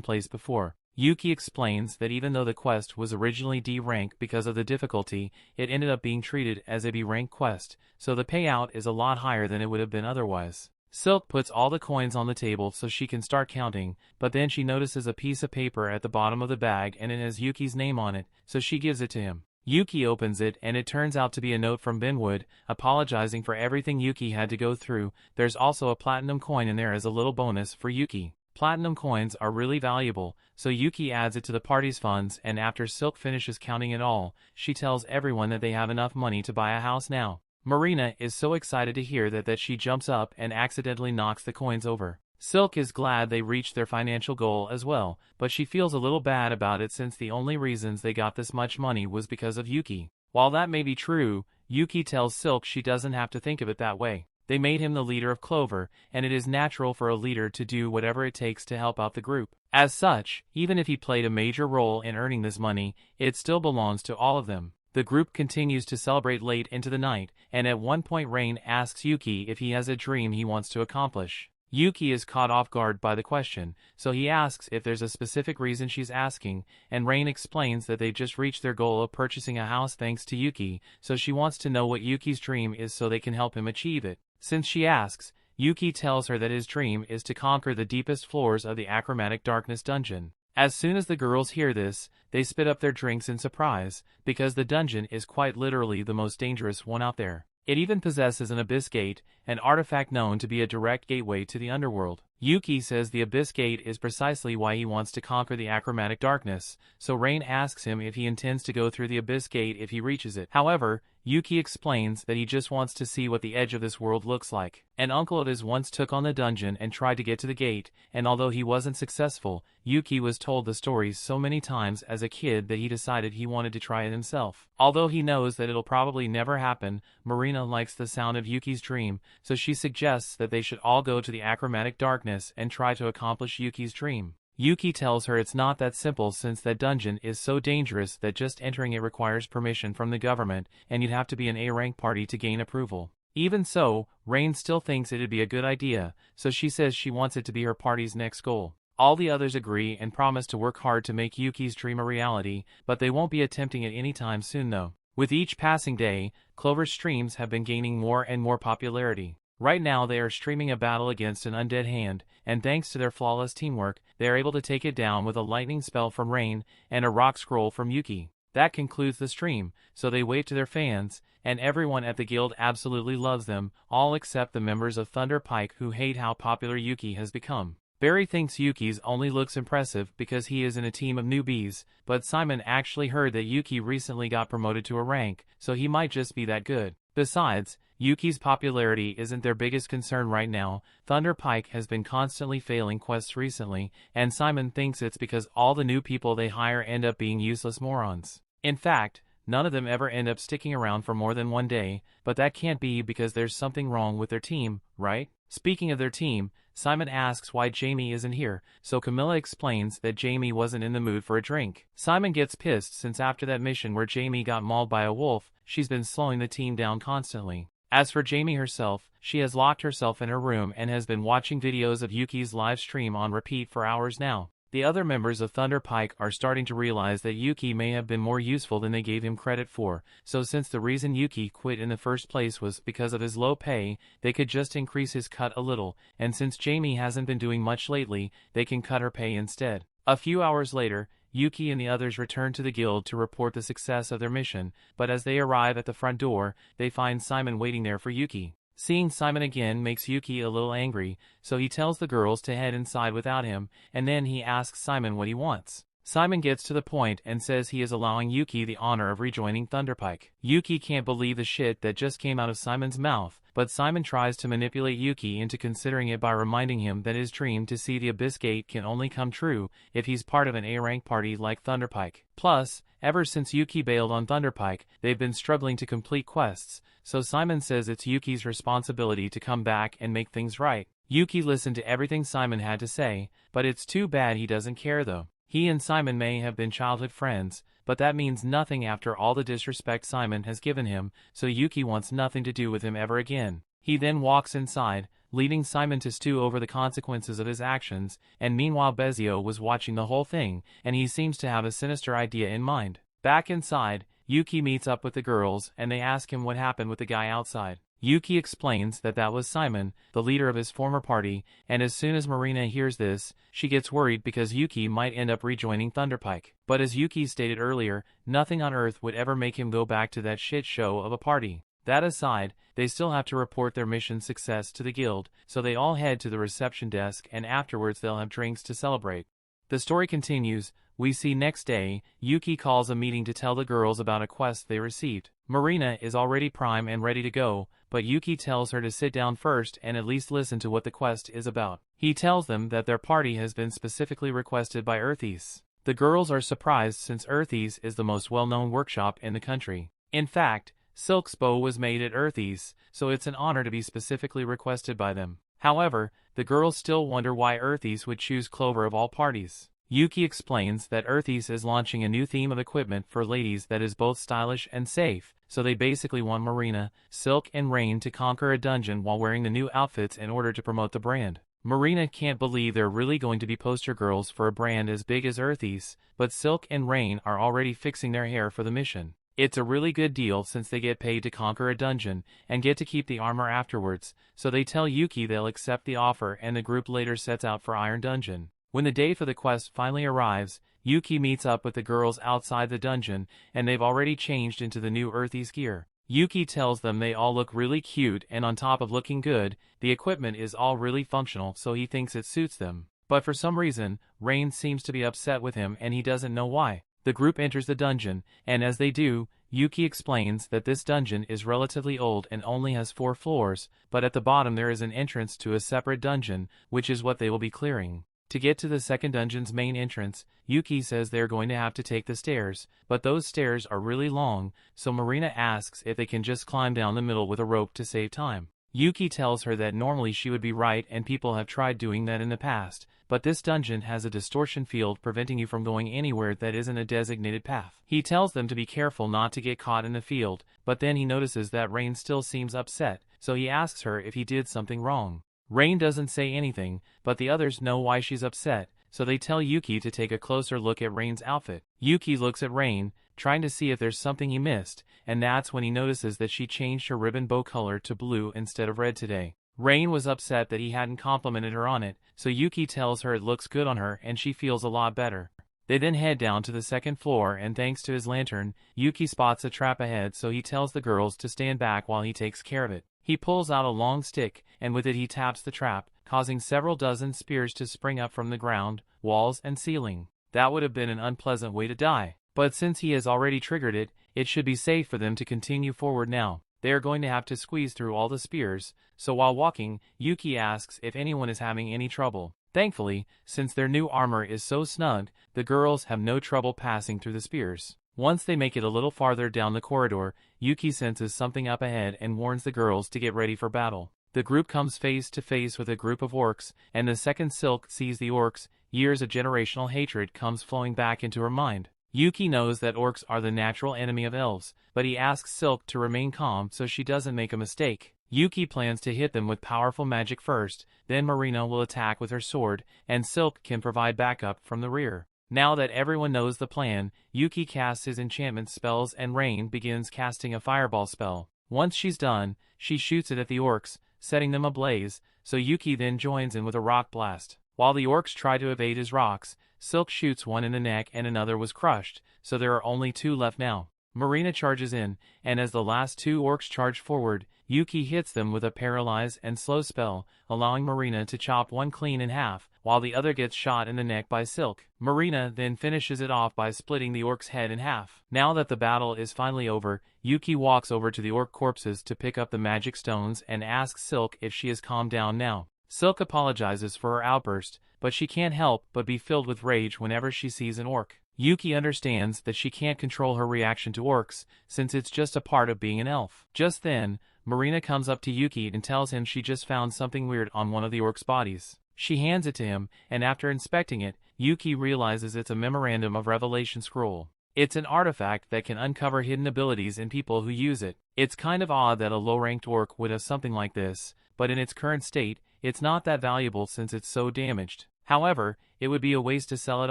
Speaker 1: place before. Yuke explains that even though the quest was originally D rank because of the difficulty, it ended up being treated as a B rank quest, so the payout is a lot higher than it would have been otherwise. Silk puts all the coins on the table so she can start counting, but then she notices a piece of paper at the bottom of the bag and it has Yuki's name on it, so she gives it to him. Yuke opens it and it turns out to be a note from Benwood, apologizing for everything Yuke had to go through. There's also a platinum coin in there as a little bonus for Yuke. Platinum coins are really valuable, so Yuke adds it to the party's funds, and after Silk finishes counting it all, she tells everyone that they have enough money to buy a house now. Marina is so excited to hear that she jumps up and accidentally knocks the coins over. Silk is glad they reached their financial goal as well, but she feels a little bad about it since the only reasons they got this much money was because of Yuke. While that may be true, Yuke tells Silk she doesn't have to think of it that way. They made him the leader of Clover, and it is natural for a leader to do whatever it takes to help out the group. As such, even if he played a major role in earning this money, it still belongs to all of them. The group continues to celebrate late into the night, and at one point Rain asks Yuke if he has a dream he wants to accomplish. Yuke is caught off guard by the question, so he asks if there's a specific reason she's asking, and Rain explains that they just reached their goal of purchasing a house thanks to Yuke, so she wants to know what Yuke's dream is so they can help him achieve it. Since she asks, Yuke tells her that his dream is to conquer the deepest floors of the Achromatic Darkness dungeon. As soon as the girls hear this, they spit up their drinks in surprise, because the dungeon is quite literally the most dangerous one out there. It even possesses an Abyss Gate, an artifact known to be a direct gateway to the underworld. Yuke says the Abyss Gate is precisely why he wants to conquer the Achromatic Darkness, so Rain asks him if he intends to go through the Abyss Gate if he reaches it. However, Yuke explains that he just wants to see what the edge of this world looks like. An uncle of his once took on the dungeon and tried to get to the gate, and although he wasn't successful, Yuke was told the stories so many times as a kid that he decided he wanted to try it himself. Although he knows that it'll probably never happen, Marina likes the sound of Yuke's dream, so she suggests that they should all go to the Achromatic Darkness and try to accomplish Yuke's dream. Yuke tells her it's not that simple since that dungeon is so dangerous that just entering it requires permission from the government, and you'd have to be an A-rank party to gain approval. Even so, Rain still thinks it'd be a good idea, so she says she wants it to be her party's next goal. All the others agree and promise to work hard to make Yuke's dream a reality, but they won't be attempting it anytime soon though. With each passing day, Clover's streams have been gaining more and more popularity. Right now they are streaming a battle against an undead hand, and thanks to their flawless teamwork, they are able to take it down with a lightning spell from Rain and a rock scroll from Yuke. That concludes the stream, so they wave to their fans, and everyone at the guild absolutely loves them, all except the members of Thunder Pike who hate how popular Yuke has become. Barry thinks Yuke's only looks impressive because he is in a team of newbies, but Simon actually heard that Yuke recently got promoted to a rank, so he might just be that good. Besides, Yuke's popularity isn't their biggest concern right now. Thunder Pike has been constantly failing quests recently, and Simon thinks it's because all the new people they hire end up being useless morons. In fact, none of them ever end up sticking around for more than one day, but that can't be because there's something wrong with their team, right? Speaking of their team, Simon asks why Jamie isn't here, so Camilla explains that Jamie wasn't in the mood for a drink. Simon gets pissed since after that mission where Jamie got mauled by a wolf, she's been slowing the team down constantly. As for Jamie herself, she has locked herself in her room and has been watching videos of Yuke's live stream on repeat for hours now. The other members of Thunder Pike are starting to realize that Yuke may have been more useful than they gave him credit for, so since the reason Yuke quit in the first place was because of his low pay, they could just increase his cut a little, and since Jamie hasn't been doing much lately, they can cut her pay instead. A few hours later, Yuke and the others return to the guild to report the success of their mission, but as they arrive at the front door, they find Simon waiting there for Yuke. Seeing Simon again makes Yuke a little angry, so he tells the girls to head inside without him, and then he asks Simon what he wants. Simon gets to the point and says he is allowing Yuke the honor of rejoining Thunder Pike. Yuke can't believe the shit that just came out of Simon's mouth, but Simon tries to manipulate Yuke into considering it by reminding him that his dream to see the Abyss Gate can only come true if he's part of an A-rank party like Thunder Pike. Plus, ever since Yuke bailed on Thunder Pike, they've been struggling to complete quests, so Simon says it's Yuki's responsibility to come back and make things right. Yuke listened to everything Simon had to say, but it's too bad he doesn't care though. He and Simon may have been childhood friends, but that means nothing after all the disrespect Simon has given him, so Yuke wants nothing to do with him ever again. He then walks inside, leading Simon to stew over the consequences of his actions, and meanwhile Bezio was watching the whole thing, and he seems to have a sinister idea in mind. Back inside, Yuke meets up with the girls, and they ask him what happened with the guy outside. Yuke explains that that was Simon, the leader of his former party, and as soon as Marina hears this, she gets worried because Yuke might end up rejoining Thunder Pike. But as Yuke stated earlier, nothing on earth would ever make him go back to that shit show of a party. That aside, they still have to report their mission success to the guild, so they all head to the reception desk and afterwards they'll have drinks to celebrate. The story continues. We see next day, Yuke calls a meeting to tell the girls about a quest they received. Marina is already prime and ready to go, but Yuke tells her to sit down first and at least listen to what the quest is about. He tells them that their party has been specifically requested by Earthies. The girls are surprised since Earthies is the most well-known workshop in the country. In fact, Silk's bow was made at Earthies, so it's an honor to be specifically requested by them. However, the girls still wonder why Earthies would choose Clover of all parties. Yuke explains that Earthies is launching a new theme of equipment for ladies that is both stylish and safe, so they basically want Marina, Silk and Rain to conquer a dungeon while wearing the new outfits in order to promote the brand. Marina can't believe they're really going to be poster girls for a brand as big as Earthies, but Silk and Rain are already fixing their hair for the mission. It's a really good deal since they get paid to conquer a dungeon and get to keep the armor afterwards, so they tell Yuke they'll accept the offer and the group later sets out for Iron Dungeon. When the day for the quest finally arrives, Yuke meets up with the girls outside the dungeon, and they've already changed into the new Earthies gear. Yuke tells them they all look really cute and on top of looking good, the equipment is all really functional so he thinks it suits them. But for some reason, Rain seems to be upset with him and he doesn't know why. The group enters the dungeon, and as they do, Yuke explains that this dungeon is relatively old and only has 4 floors, but at the bottom there is an entrance to a separate dungeon, which is what they will be clearing. To get to the second dungeon's main entrance, Yuke says they're going to have to take the stairs, but those stairs are really long, so Marina asks if they can just climb down the middle with a rope to save time. Yuke tells her that normally she would be right and people have tried doing that in the past, but this dungeon has a distortion field preventing you from going anywhere that isn't a designated path. He tells them to be careful not to get caught in the field, but then he notices that Rain still seems upset, so he asks her if he did something wrong. Rain doesn't say anything, but the others know why she's upset, so they tell Yuke to take a closer look at Rain's outfit. Yuke looks at Rain, trying to see if there's something he missed, and that's when he notices that she changed her ribbon bow color to blue instead of red today. Rain was upset that he hadn't complimented her on it, so Yuke tells her it looks good on her and she feels a lot better. They then head down to the second floor and thanks to his lantern, Yuke spots a trap ahead so he tells the girls to stand back while he takes care of it. He pulls out a long stick, and with it he taps the trap, causing several dozen spears to spring up from the ground, walls and ceiling. That would have been an unpleasant way to die. But since he has already triggered it, it should be safe for them to continue forward now. They are going to have to squeeze through all the spears, so while walking, Yuke asks if anyone is having any trouble. Thankfully, since their new armor is so snug, the girls have no trouble passing through the spears. Once they make it a little farther down the corridor, Yuke senses something up ahead and warns the girls to get ready for battle. The group comes face to face with a group of orcs, and the second Silk sees the orcs, years of generational hatred comes flowing back into her mind. Yuke knows that orcs are the natural enemy of elves, but he asks Silk to remain calm so she doesn't make a mistake. Yuke plans to hit them with powerful magic first, then Marina will attack with her sword, and Silk can provide backup from the rear. Now that everyone knows the plan, Yuke casts his enchantment spells and Rain begins casting a fireball spell. Once she's done, she shoots it at the orcs, setting them ablaze, so Yuke then joins in with a rock blast. While the orcs try to evade his rocks, Silk shoots one in the neck and another was crushed, so there are only 2 left now. Marina charges in, and as the last 2 orcs charge forward, Yuke hits them with a paralyze and slow spell, allowing Marina to chop one clean in half, while the other gets shot in the neck by Silk. Marina then finishes it off by splitting the orc's head in half. Now that the battle is finally over, Yuke walks over to the orc corpses to pick up the magic stones and asks Silk if she has calmed down now. Silk apologizes for her outburst, but she can't help but be filled with rage whenever she sees an orc. Yuke understands that she can't control her reaction to orcs, since it's just a part of being an elf. Just then, Marina comes up to Yuke and tells him she just found something weird on one of the orcs' bodies. She hands it to him, and after inspecting it, Yuke realizes it's a Memorandum of Revelation scroll. It's an artifact that can uncover hidden abilities in people who use it. It's kind of odd that a low-ranked orc would have something like this, but in its current state, it's not that valuable since it's so damaged. However, it would be a waste to sell it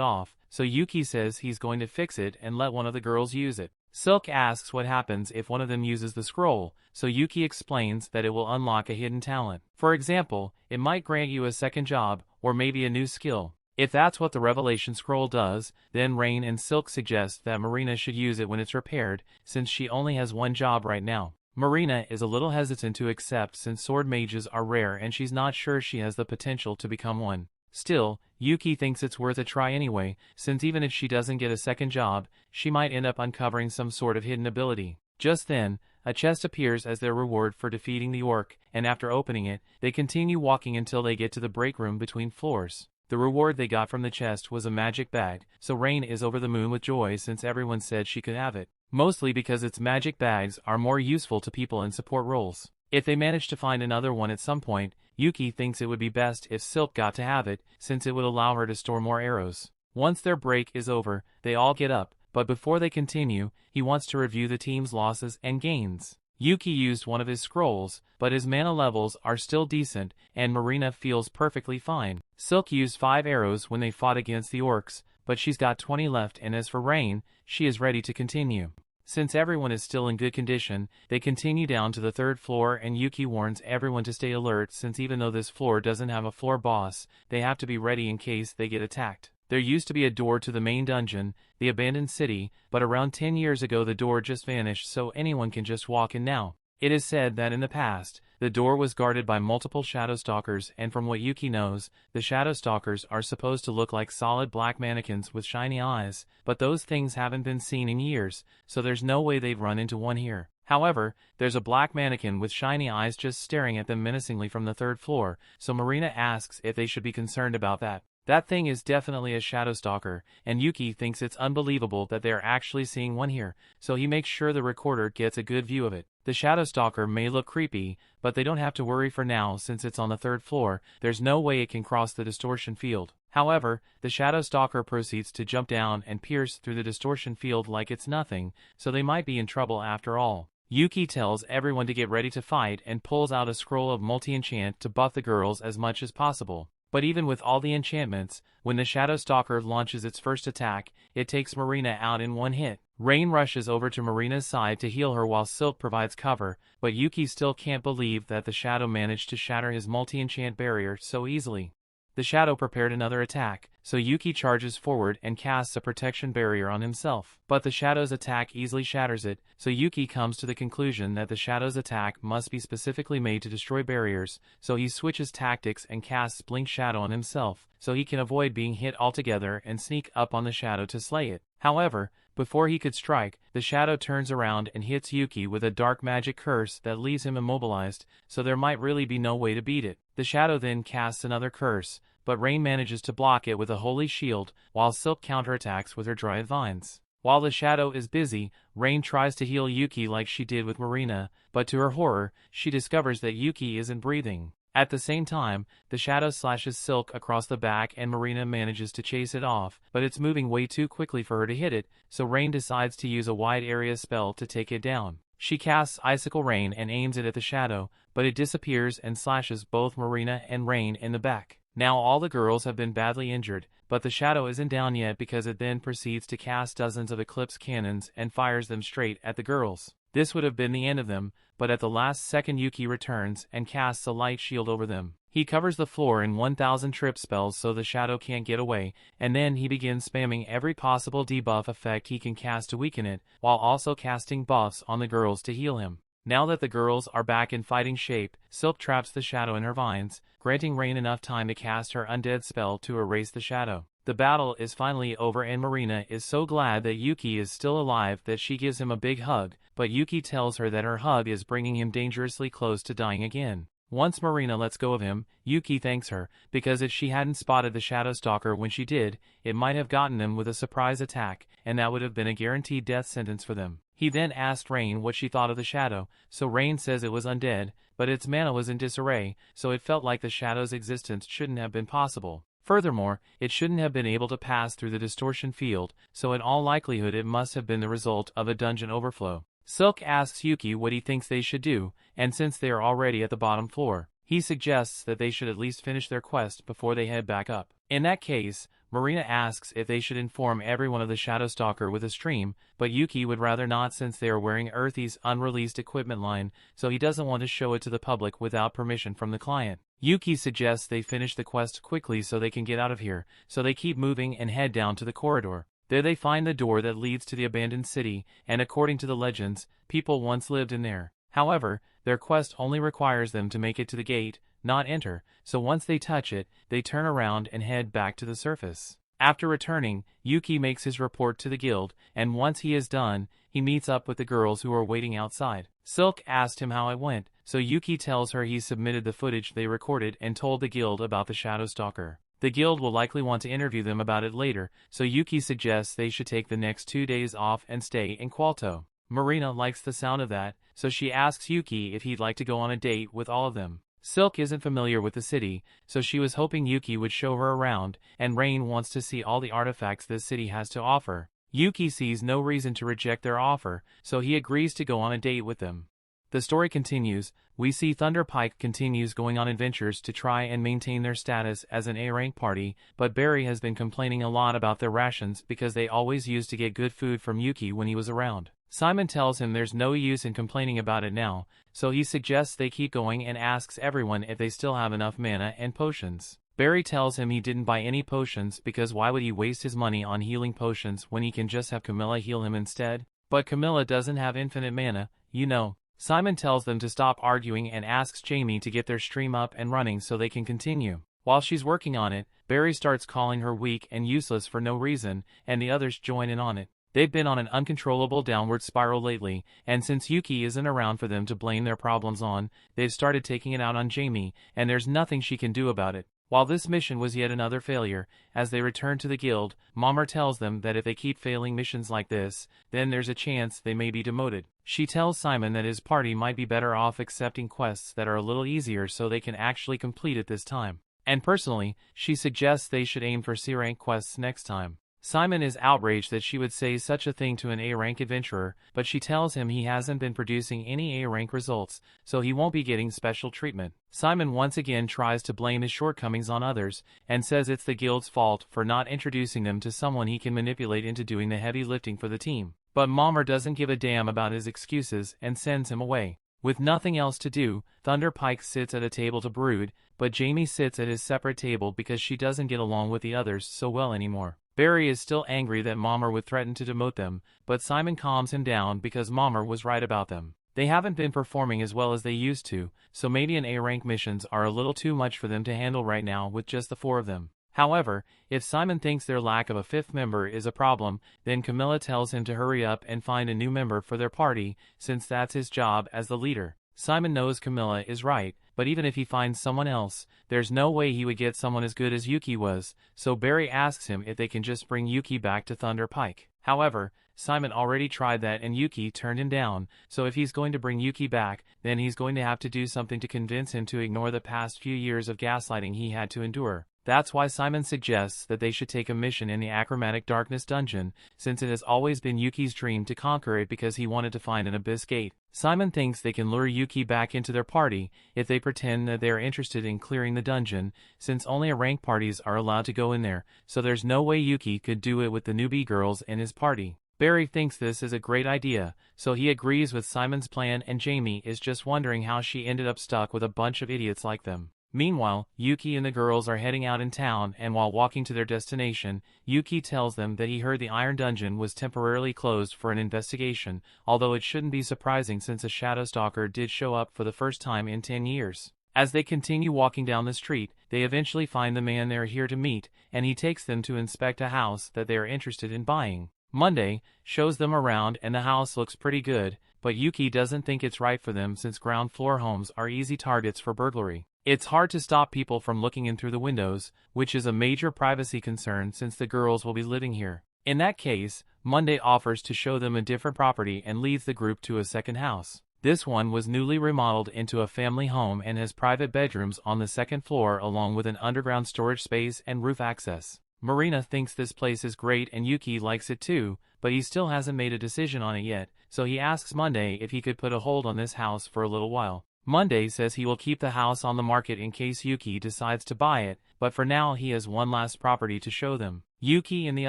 Speaker 1: off, so Yuke says he's going to fix it and let one of the girls use it. Silk asks what happens if one of them uses the scroll, so Yuke explains that it will unlock a hidden talent. For example, it might grant you a second job, or maybe a new skill. If that's what the Revelation Scroll does, then Rain and Silk suggest that Marina should use it when it's repaired, since she only has one job right now. Marina is a little hesitant to accept since sword mages are rare and she's not sure she has the potential to become one. Still, Yuke thinks it's worth a try anyway, since even if she doesn't get a second job, she might end up uncovering some sort of hidden ability. Just then, a chest appears as their reward for defeating the orc, and after opening it, they continue walking until they get to the break room between floors. The reward they got from the chest was a magic bag, so Rain is over the moon with joy since everyone said she could have it. Mostly because its magic bags are more useful to people in support roles. If they manage to find another one at some point, Yuke thinks it would be best if Silk got to have it, since it would allow her to store more arrows. Once their break is over, they all get up, but before they continue, he wants to review the team's losses and gains. Yuke used one of his scrolls, but his mana levels are still decent, and Marina feels perfectly fine. Silk used 5 arrows when they fought against the orcs, but she's got 20 left, and as for Rain, she is ready to continue. Since everyone is still in good condition, they continue down to the 3rd floor and Yuke warns everyone to stay alert since even though this floor doesn't have a floor boss, they have to be ready in case they get attacked. There used to be a door to the main dungeon, the abandoned city, but around 10 years ago the door just vanished so anyone can just walk in now. It is said that in the past, the door was guarded by multiple shadow stalkers, and from what Yuke knows, the shadow stalkers are supposed to look like solid black mannequins with shiny eyes, but those things haven't been seen in years, so there's no way they'd run into one here. However, there's a black mannequin with shiny eyes just staring at them menacingly from the 3rd floor, so Marina asks if they should be concerned about that. That thing is definitely a shadow stalker, and Yuke thinks it's unbelievable that they're actually seeing one here, so he makes sure the recorder gets a good view of it. The shadow stalker may look creepy, but they don't have to worry for now since it's on the 3rd floor. There's no way it can cross the distortion field. However, the shadow stalker proceeds to jump down and pierce through the distortion field like it's nothing, so they might be in trouble after all. Yuke tells everyone to get ready to fight and pulls out a scroll of multi-enchant to buff the girls as much as possible. But even with all the enchantments, when the Shadow Stalker launches its first attack, it takes Marina out in one hit. Rain rushes over to Marina's side to heal her while Silk provides cover, but Yuke still can't believe that the Shadow managed to shatter his multi-enchant barrier so easily. The Shadow prepared another attack, so Yuke charges forward and casts a protection barrier on himself. But the Shadow's attack easily shatters it, so Yuke comes to the conclusion that the Shadow's attack must be specifically made to destroy barriers, so he switches tactics and casts Blink Shadow on himself, so he can avoid being hit altogether and sneak up on the Shadow to slay it. However, before he could strike, the Shadow turns around and hits Yuke with a dark magic curse that leaves him immobilized, so there might really be no way to beat it. The Shadow then casts another curse, but Rain manages to block it with a holy shield, while Silk counterattacks with her Dryad Vines. While the Shadow is busy, Rain tries to heal Yuke like she did with Marina, but to her horror, she discovers that Yuke isn't breathing. At the same time, the Shadow slashes Silk across the back and Marina manages to chase it off, but it's moving way too quickly for her to hit it, so Rain decides to use a wide area spell to take it down. She casts Icicle Rain and aims it at the Shadow, but it disappears and slashes both Marina and Rain in the back. Now all the girls have been badly injured, but the Shadow isn't down yet because it then proceeds to cast dozens of Eclipse cannons and fires them straight at the girls. This would have been the end of them, but at the last second Yuke returns and casts a light shield over them. He covers the floor in 1000 trip spells so the Shadow can't get away, and then he begins spamming every possible debuff effect he can cast to weaken it, while also casting buffs on the girls to heal him. Now that the girls are back in fighting shape, Silk traps the shadow in her vines, granting Rain enough time to cast her undead spell to erase the shadow. The battle is finally over and Marina is so glad that Yuke is still alive that she gives him a big hug, but Yuke tells her that her hug is bringing him dangerously close to dying again. Once Marina lets go of him, Yuke thanks her, because if she hadn't spotted the Shadow Stalker when she did, it might have gotten them with a surprise attack, and that would have been a guaranteed death sentence for them. He then asked Rain what she thought of the shadow, so Rain says it was undead, but its mana was in disarray, so it felt like the shadow's existence shouldn't have been possible. Furthermore, it shouldn't have been able to pass through the distortion field, so in all likelihood it must have been the result of a dungeon overflow. Silk asks Yuke what he thinks they should do, and since they are already at the bottom floor, he suggests that they should at least finish their quest before they head back up. In that case, Marina asks if they should inform everyone of the Shadow Stalker with a stream, but Yuke would rather not since they are wearing Earthy's unreleased equipment line, so he doesn't want to show it to the public without permission from the client. Yuke suggests they finish the quest quickly so they can get out of here, so they keep moving and head down to the corridor. There they find the door that leads to the abandoned city, and according to the legends, people once lived in there. However, their quest only requires them to make it to the gate, not enter, so once they touch it, they turn around and head back to the surface. After returning, Yuke makes his report to the guild, and once he is done, he meets up with the girls who are waiting outside. Silk asked him how it went, so Yuke tells her he submitted the footage they recorded and told the guild about the Shadow Stalker. The guild will likely want to interview them about it later, so Yuke suggests they should take the next 2 days off and stay in Qualto. Marina likes the sound of that, so she asks Yuke if he'd like to go on a date with all of them. Silk isn't familiar with the city, so she was hoping Yuke would show her around, and Rain wants to see all the artifacts this city has to offer. Yuke sees no reason to reject their offer, so he agrees to go on a date with them. The story continues. We see Thunder Pike continues going on adventures to try and maintain their status as an A-rank party, but Barry has been complaining a lot about their rations because they always used to get good food from Yuke when he was around. Simon tells him there's no use in complaining about it now, so he suggests they keep going and asks everyone if they still have enough mana and potions. Barry tells him he didn't buy any potions because why would he waste his money on healing potions when he can just have Camilla heal him instead? But Camilla doesn't have infinite mana, you know. Simon tells them to stop arguing and asks Jamie to get their stream up and running so they can continue. While she's working on it, Barry starts calling her weak and useless for no reason, and the others join in on it. They've been on an uncontrollable downward spiral lately, and since Yuke isn't around for them to blame their problems on, they've started taking it out on Jamie, and there's nothing she can do about it. While this mission was yet another failure, as they return to the guild, Mommer tells them that if they keep failing missions like this, then there's a chance they may be demoted. She tells Simon that his party might be better off accepting quests that are a little easier so they can actually complete it this time. And personally, she suggests they should aim for C-rank quests next time. Simon is outraged that she would say such a thing to an A-rank adventurer, but she tells him he hasn't been producing any A-rank results, so he won't be getting special treatment. Simon once again tries to blame his shortcomings on others, and says it's the guild's fault for not introducing them to someone he can manipulate into doing the heavy lifting for the team. But Mommer doesn't give a damn about his excuses and sends him away. With nothing else to do, Thunder Pike sits at a table to brood, but Jamie sits at his separate table because she doesn't get along with the others so well anymore. Barry is still angry that Mommer would threaten to demote them, but Simon calms him down because Mommer was right about them. They haven't been performing as well as they used to, so maybe an A-rank missions are a little too much for them to handle right now with just the 4 of them. However, if Simon thinks their lack of a 5th member is a problem, then Camilla tells him to hurry up and find a new member for their party, since that's his job as the leader. Simon knows Camilla is right, but even if he finds someone else, there's no way he would get someone as good as Yuke was, so Barry asks him if they can just bring Yuke back to Thunder Pike. However, Simon already tried that and Yuke turned him down, so if he's going to bring Yuke back, then he's going to have to do something to convince him to ignore the past few years of gaslighting he had to endure. That's why Simon suggests that they should take a mission in the Achromatic Darkness dungeon, since it has always been Yuke's dream to conquer it because he wanted to find an abyss gate. Simon thinks they can lure Yuke back into their party if they pretend that they are interested in clearing the dungeon, since only rank parties are allowed to go in there, so there's no way Yuke could do it with the newbie girls in his party. Barry thinks this is a great idea, so he agrees with Simon's plan and Jamie is just wondering how she ended up stuck with a bunch of idiots like them. Meanwhile, Yuke and the girls are heading out in town, and while walking to their destination, Yuke tells them that he heard the Iron Dungeon was temporarily closed for an investigation, although it shouldn't be surprising since a shadow stalker did show up for the first time in 10 years. As they continue walking down the street, they eventually find the man they are here to meet, and he takes them to inspect a house that they are interested in buying. Monday shows them around and the house looks pretty good, but Yuke doesn't think it's right for them since ground floor homes are easy targets for burglary. It's hard to stop people from looking in through the windows, which is a major privacy concern since the girls will be living here. In that case, Monday offers to show them a different property and leads the group to a second house. This one was newly remodeled into a family home and has private bedrooms on the second floor along with an underground storage space and roof access. Marina thinks this place is great and Yuke likes it too, but he still hasn't made a decision on it yet, so he asks Monday if he could put a hold on this house for a little while. Monday says he will keep the house on the market in case Yuke decides to buy it, but for now he has one last property to show them. Yuke and the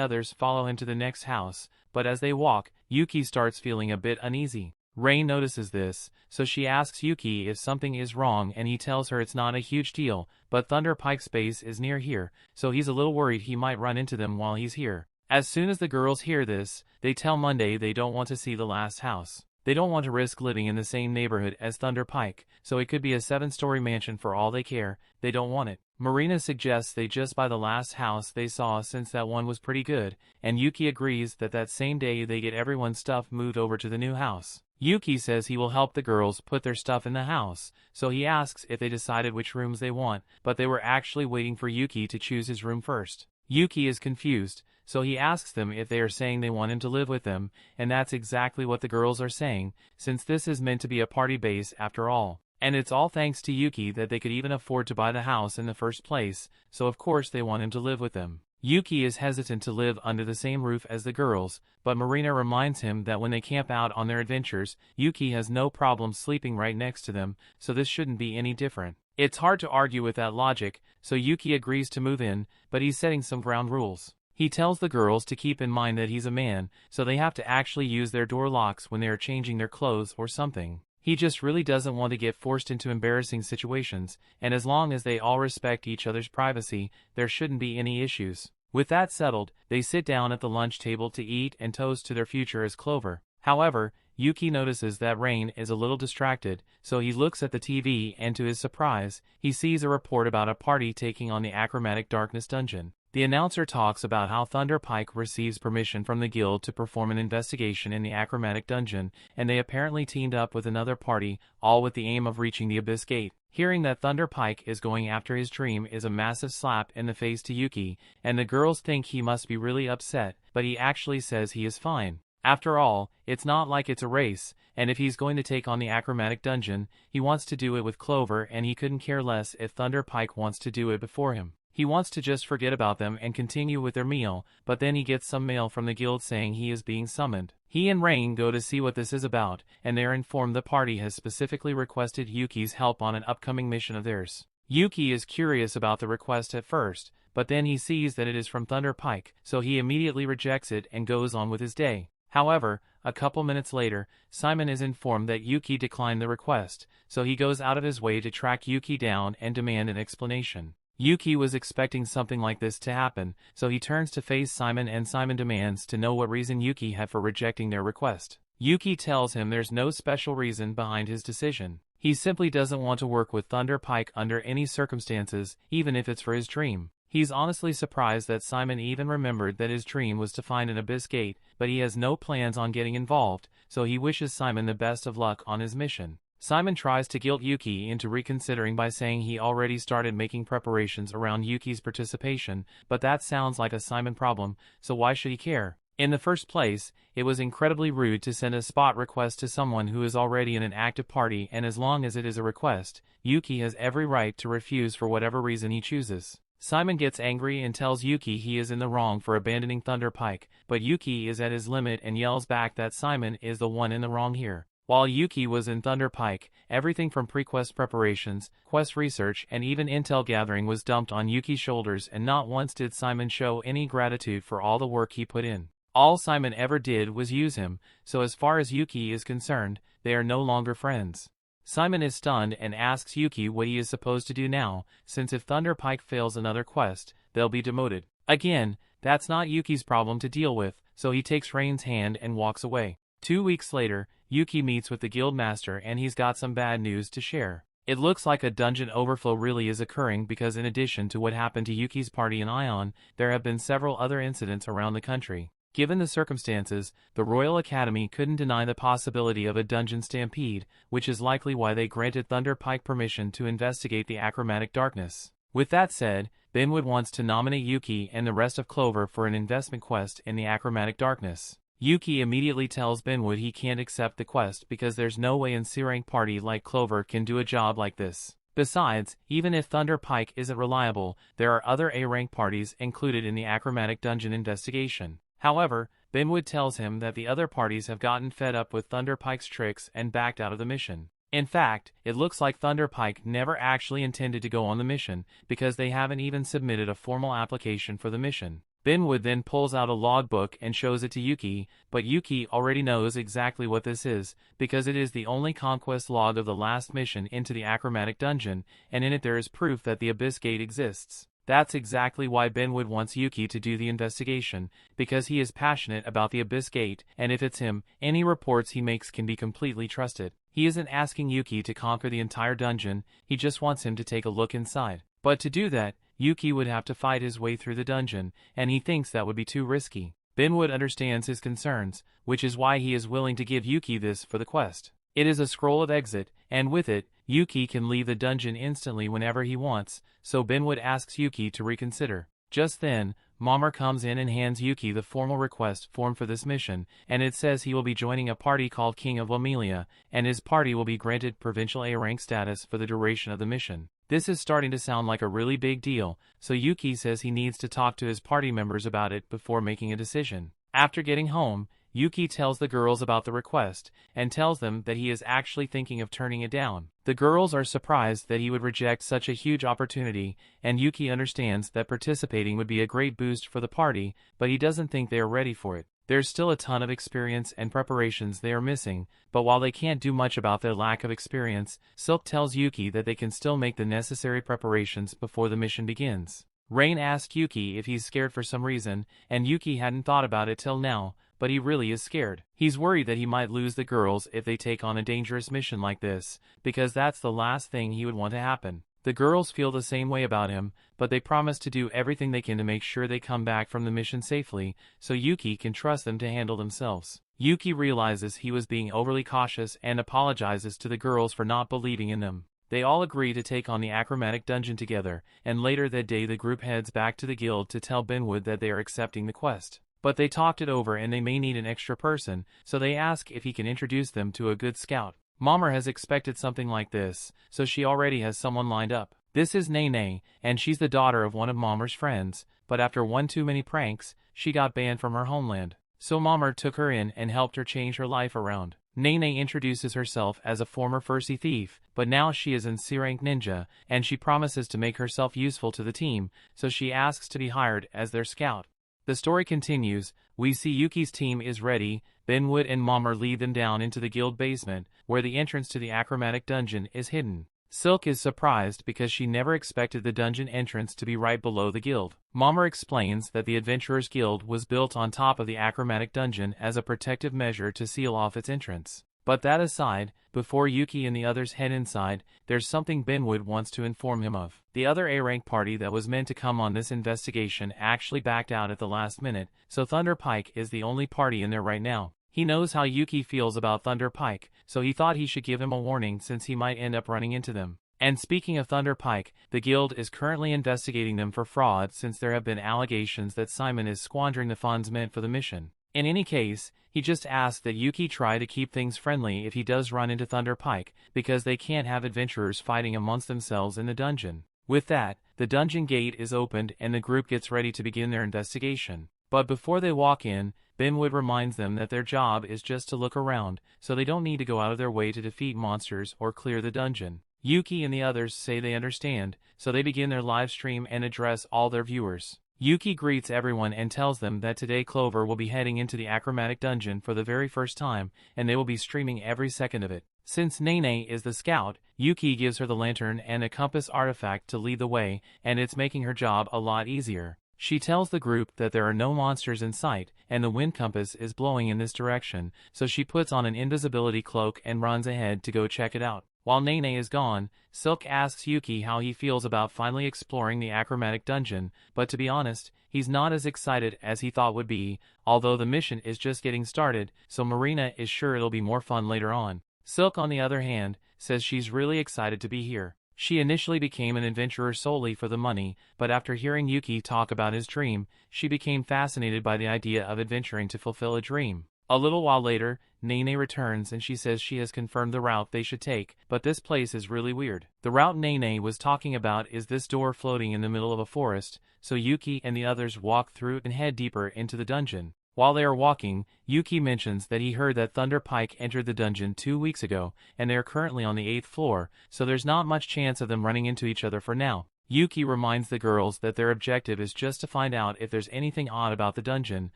Speaker 1: others follow him to the next house, but as they walk, Yuke starts feeling a bit uneasy. Rain notices this, so she asks Yuke if something is wrong and he tells her it's not a huge deal, but Thunder Pike's base is near here, so he's a little worried he might run into them while he's here. As soon as the girls hear this, they tell Monday they don't want to see the last house. They don't want to risk living in the same neighborhood as Thunder Pike, so it could be a 7-story mansion for all they care. They don't want it. Marina suggests they just buy the last house they saw since that one was pretty good, and Yuke agrees that same day they get everyone's stuff moved over to the new house. Yuke says he will help the girls put their stuff in the house, so he asks if they decided which rooms they want, but they were actually waiting for Yuke to choose his room first. Yuke is confused, so he asks them if they are saying they want him to live with them, and that's exactly what the girls are saying, since this is meant to be a party base after all. And it's all thanks to Yuke that they could even afford to buy the house in the first place, so of course they want him to live with them. Yuke is hesitant to live under the same roof as the girls, but Marina reminds him that when they camp out on their adventures, Yuke has no problem sleeping right next to them, so this shouldn't be any different. It's hard to argue with that logic, so Yuke agrees to move in, but he's setting some ground rules. He tells the girls to keep in mind that he's a man, so they have to actually use their door locks when they are changing their clothes or something. He just really doesn't want to get forced into embarrassing situations, and as long as they all respect each other's privacy, there shouldn't be any issues. With that settled, they sit down at the lunch table to eat and toast to their future as Clover. However, Yuke notices that Rain is a little distracted, so he looks at the TV and to his surprise, he sees a report about a party taking on the Achromatic Darkness dungeon. The announcer talks about how Thunder Pike receives permission from the guild to perform an investigation in the Achromatic dungeon, and they apparently teamed up with another party, all with the aim of reaching the Abyss Gate. Hearing that Thunder Pike is going after his dream is a massive slap in the face to Yuke, and the girls think he must be really upset, but he actually says he is fine. After all, it's not like it's a race, and if he's going to take on the Achromatic dungeon, he wants to do it with Clover and he couldn't care less if Thunder Pike wants to do it before him. He wants to just forget about them and continue with their meal, but then he gets some mail from the guild saying he is being summoned. He and Rain go to see what this is about, and they are informed the party has specifically requested Yuki's help on an upcoming mission of theirs. Yuke is curious about the request at first, but then he sees that it is from Thunder Pike, so he immediately rejects it and goes on with his day. However, a couple minutes later, Simon is informed that Yuke declined the request, so he goes out of his way to track Yuke down and demand an explanation. Yuke was expecting something like this to happen, so he turns to face Simon and Simon demands to know what reason Yuke had for rejecting their request. Yuke tells him there's no special reason behind his decision. He simply doesn't want to work with Thunder Pike under any circumstances, even if it's for his dream. He's honestly surprised that Simon even remembered that his dream was to find an Abyss Gate, but he has no plans on getting involved, so he wishes Simon the best of luck on his mission. Simon tries to guilt Yuke into reconsidering by saying he already started making preparations around Yuki's participation, but that sounds like a Simon problem, so why should he care? In the first place, it was incredibly rude to send a spot request to someone who is already in an active party, and as long as it is a request, Yuke has every right to refuse for whatever reason he chooses. Simon gets angry and tells Yuke he is in the wrong for abandoning Thunder Pike, but Yuke is at his limit and yells back that Simon is the one in the wrong here. While Yuke was in Thunder Pike, everything from pre-quest preparations, quest research, and even intel gathering was dumped on Yuke's shoulders, and not once did Simon show any gratitude for all the work he put in. All Simon ever did was use him, so as far as Yuke is concerned, they are no longer friends. Simon is stunned and asks Yuke what he is supposed to do now, since if Thunder Pike fails another quest, they'll be demoted. Again, that's not Yuki's problem to deal with, so he takes Rain's hand and walks away. 2 weeks later, Yuke meets with the guild master and he's got some bad news to share. It looks like a dungeon overflow really is occurring because in addition to what happened to Yuki's party in Ion, there have been several other incidents around the country. Given the circumstances, the Royal Academy couldn't deny the possibility of a dungeon stampede, which is likely why they granted Thunder Pike permission to investigate the Achromatic Darkness. With that said, Benwood wants to nominate Yuke and the rest of Clover for an investment quest in the Achromatic Darkness. Yuke immediately tells Benwood he can't accept the quest because there's no way a C-rank party like Clover can do a job like this. Besides, even if Thunder Pike isn't reliable, there are other A-rank parties included in the Achromatic Dungeon investigation. However, Benwood tells him that the other parties have gotten fed up with Thunder Pike's tricks and backed out of the mission. In fact, it looks like Thunder Pike never actually intended to go on the mission, because they haven't even submitted a formal application for the mission. Benwood then pulls out a logbook and shows it to Yuke, but Yuke already knows exactly what this is, because it is the only conquest log of the last mission into the Achromatic Dungeon, and in it there is proof that the Abyss Gate exists. That's exactly why Benwood wants Yuke to do the investigation, because he is passionate about the Abyss Gate, and if it's him, any reports he makes can be completely trusted. He isn't asking Yuke to conquer the entire dungeon, he just wants him to take a look inside. But to do that, Yuke would have to fight his way through the dungeon, and he thinks that would be too risky. Benwood understands his concerns, which is why he is willing to give Yuke this for the quest. It is a scroll of exit, and with it, Yuke can leave the dungeon instantly whenever he wants, so Benwood asks Yuke to reconsider. Just then, Mommer comes in and hands Yuke the formal request form for this mission, and it says he will be joining a party called King of Lamelia, and his party will be granted provincial A-rank status for the duration of the mission. This is starting to sound like a really big deal, so Yuke says he needs to talk to his party members about it before making a decision. After getting home, Yuke tells the girls about the request, and tells them that he is actually thinking of turning it down. The girls are surprised that he would reject such a huge opportunity, and Yuke understands that participating would be a great boost for the party, but he doesn't think they are ready for it. There's still a ton of experience and preparations they are missing, but while they can't do much about their lack of experience, Silk tells Yuke that they can still make the necessary preparations before the mission begins. Rain asks Yuke if he's scared for some reason, and Yuke hadn't thought about it till now, but he really is scared. He's worried that he might lose the girls if they take on a dangerous mission like this, because that's the last thing he would want to happen. The girls feel the same way about him, but they promise to do everything they can to make sure they come back from the mission safely, so Yuke can trust them to handle themselves. Yuke realizes he was being overly cautious and apologizes to the girls for not believing in them. They all agree to take on the Achromatic Dungeon together, and later that day the group heads back to the guild to tell Benwood that they are accepting the quest. But they talked it over and they may need an extra person, so they ask if he can introduce them to a good scout. Mommer has expected something like this, so she already has someone lined up. This is Nene, and she's the daughter of one of Mommer's friends, but after one too many pranks, she got banned from her homeland. So Mommer took her in and helped her change her life around. Nene introduces herself as a former Fursy thief, but now she is an C-rank ninja, and she promises to make herself useful to the team, so she asks to be hired as their scout. The story continues. We see Yuki's team is ready. Benwood and Mommer lead them down into the guild basement, where the entrance to the Achromatic Dungeon is hidden. Silk is surprised because she never expected the dungeon entrance to be right below the guild. Mommer explains that the Adventurers Guild was built on top of the Achromatic Dungeon as a protective measure to seal off its entrance. But that aside, before Yuke and the others head inside, there's something Benwood wants to inform him of. The other A-rank party that was meant to come on this investigation actually backed out at the last minute, so Thunder Pike is the only party in there right now. He knows how Yuke feels about Thunder Pike, so he thought he should give him a warning since he might end up running into them. And speaking of Thunder Pike, the guild is currently investigating them for fraud since there have been allegations that Simon is squandering the funds meant for the mission. In any case, he just asked that Yuke try to keep things friendly if he does run into Thunder Pike, because they can't have adventurers fighting amongst themselves in the dungeon. With that, the dungeon gate is opened and the group gets ready to begin their investigation. But before they walk in, Benwood reminds them that their job is just to look around, so they don't need to go out of their way to defeat monsters or clear the dungeon. Yuke and the others say they understand, so they begin their live stream and address all their viewers. Yuke greets everyone and tells them that today Clover will be heading into the Achromatic Dungeon for the very first time, and they will be streaming every second of it. Since Nene is the scout, Yuke gives her the lantern and a compass artifact to lead the way, and it's making her job a lot easier. She tells the group that there are no monsters in sight, and the wind compass is blowing in this direction, so she puts on an invisibility cloak and runs ahead to go check it out. While Nene is gone, Silk asks Yuke how he feels about finally exploring the Achromatic dungeon, but to be honest, he's not as excited as he thought would be, although the mission is just getting started, so Marina is sure it'll be more fun later on. Silk, on the other hand, says she's really excited to be here. She initially became an adventurer solely for the money, but after hearing Yuke talk about his dream, she became fascinated by the idea of adventuring to fulfill a dream. A little while later, Nene returns and she says she has confirmed the route they should take, but this place is really weird. The route Nene was talking about is this door floating in the middle of a forest, so Yuke and the others walk through and head deeper into the dungeon. While they are walking, Yuke mentions that he heard that Thunder Pike entered the dungeon 2 weeks ago, and they are currently on the 8th floor, so there's not much chance of them running into each other for now. Yuke reminds the girls that their objective is just to find out if there's anything odd about the dungeon,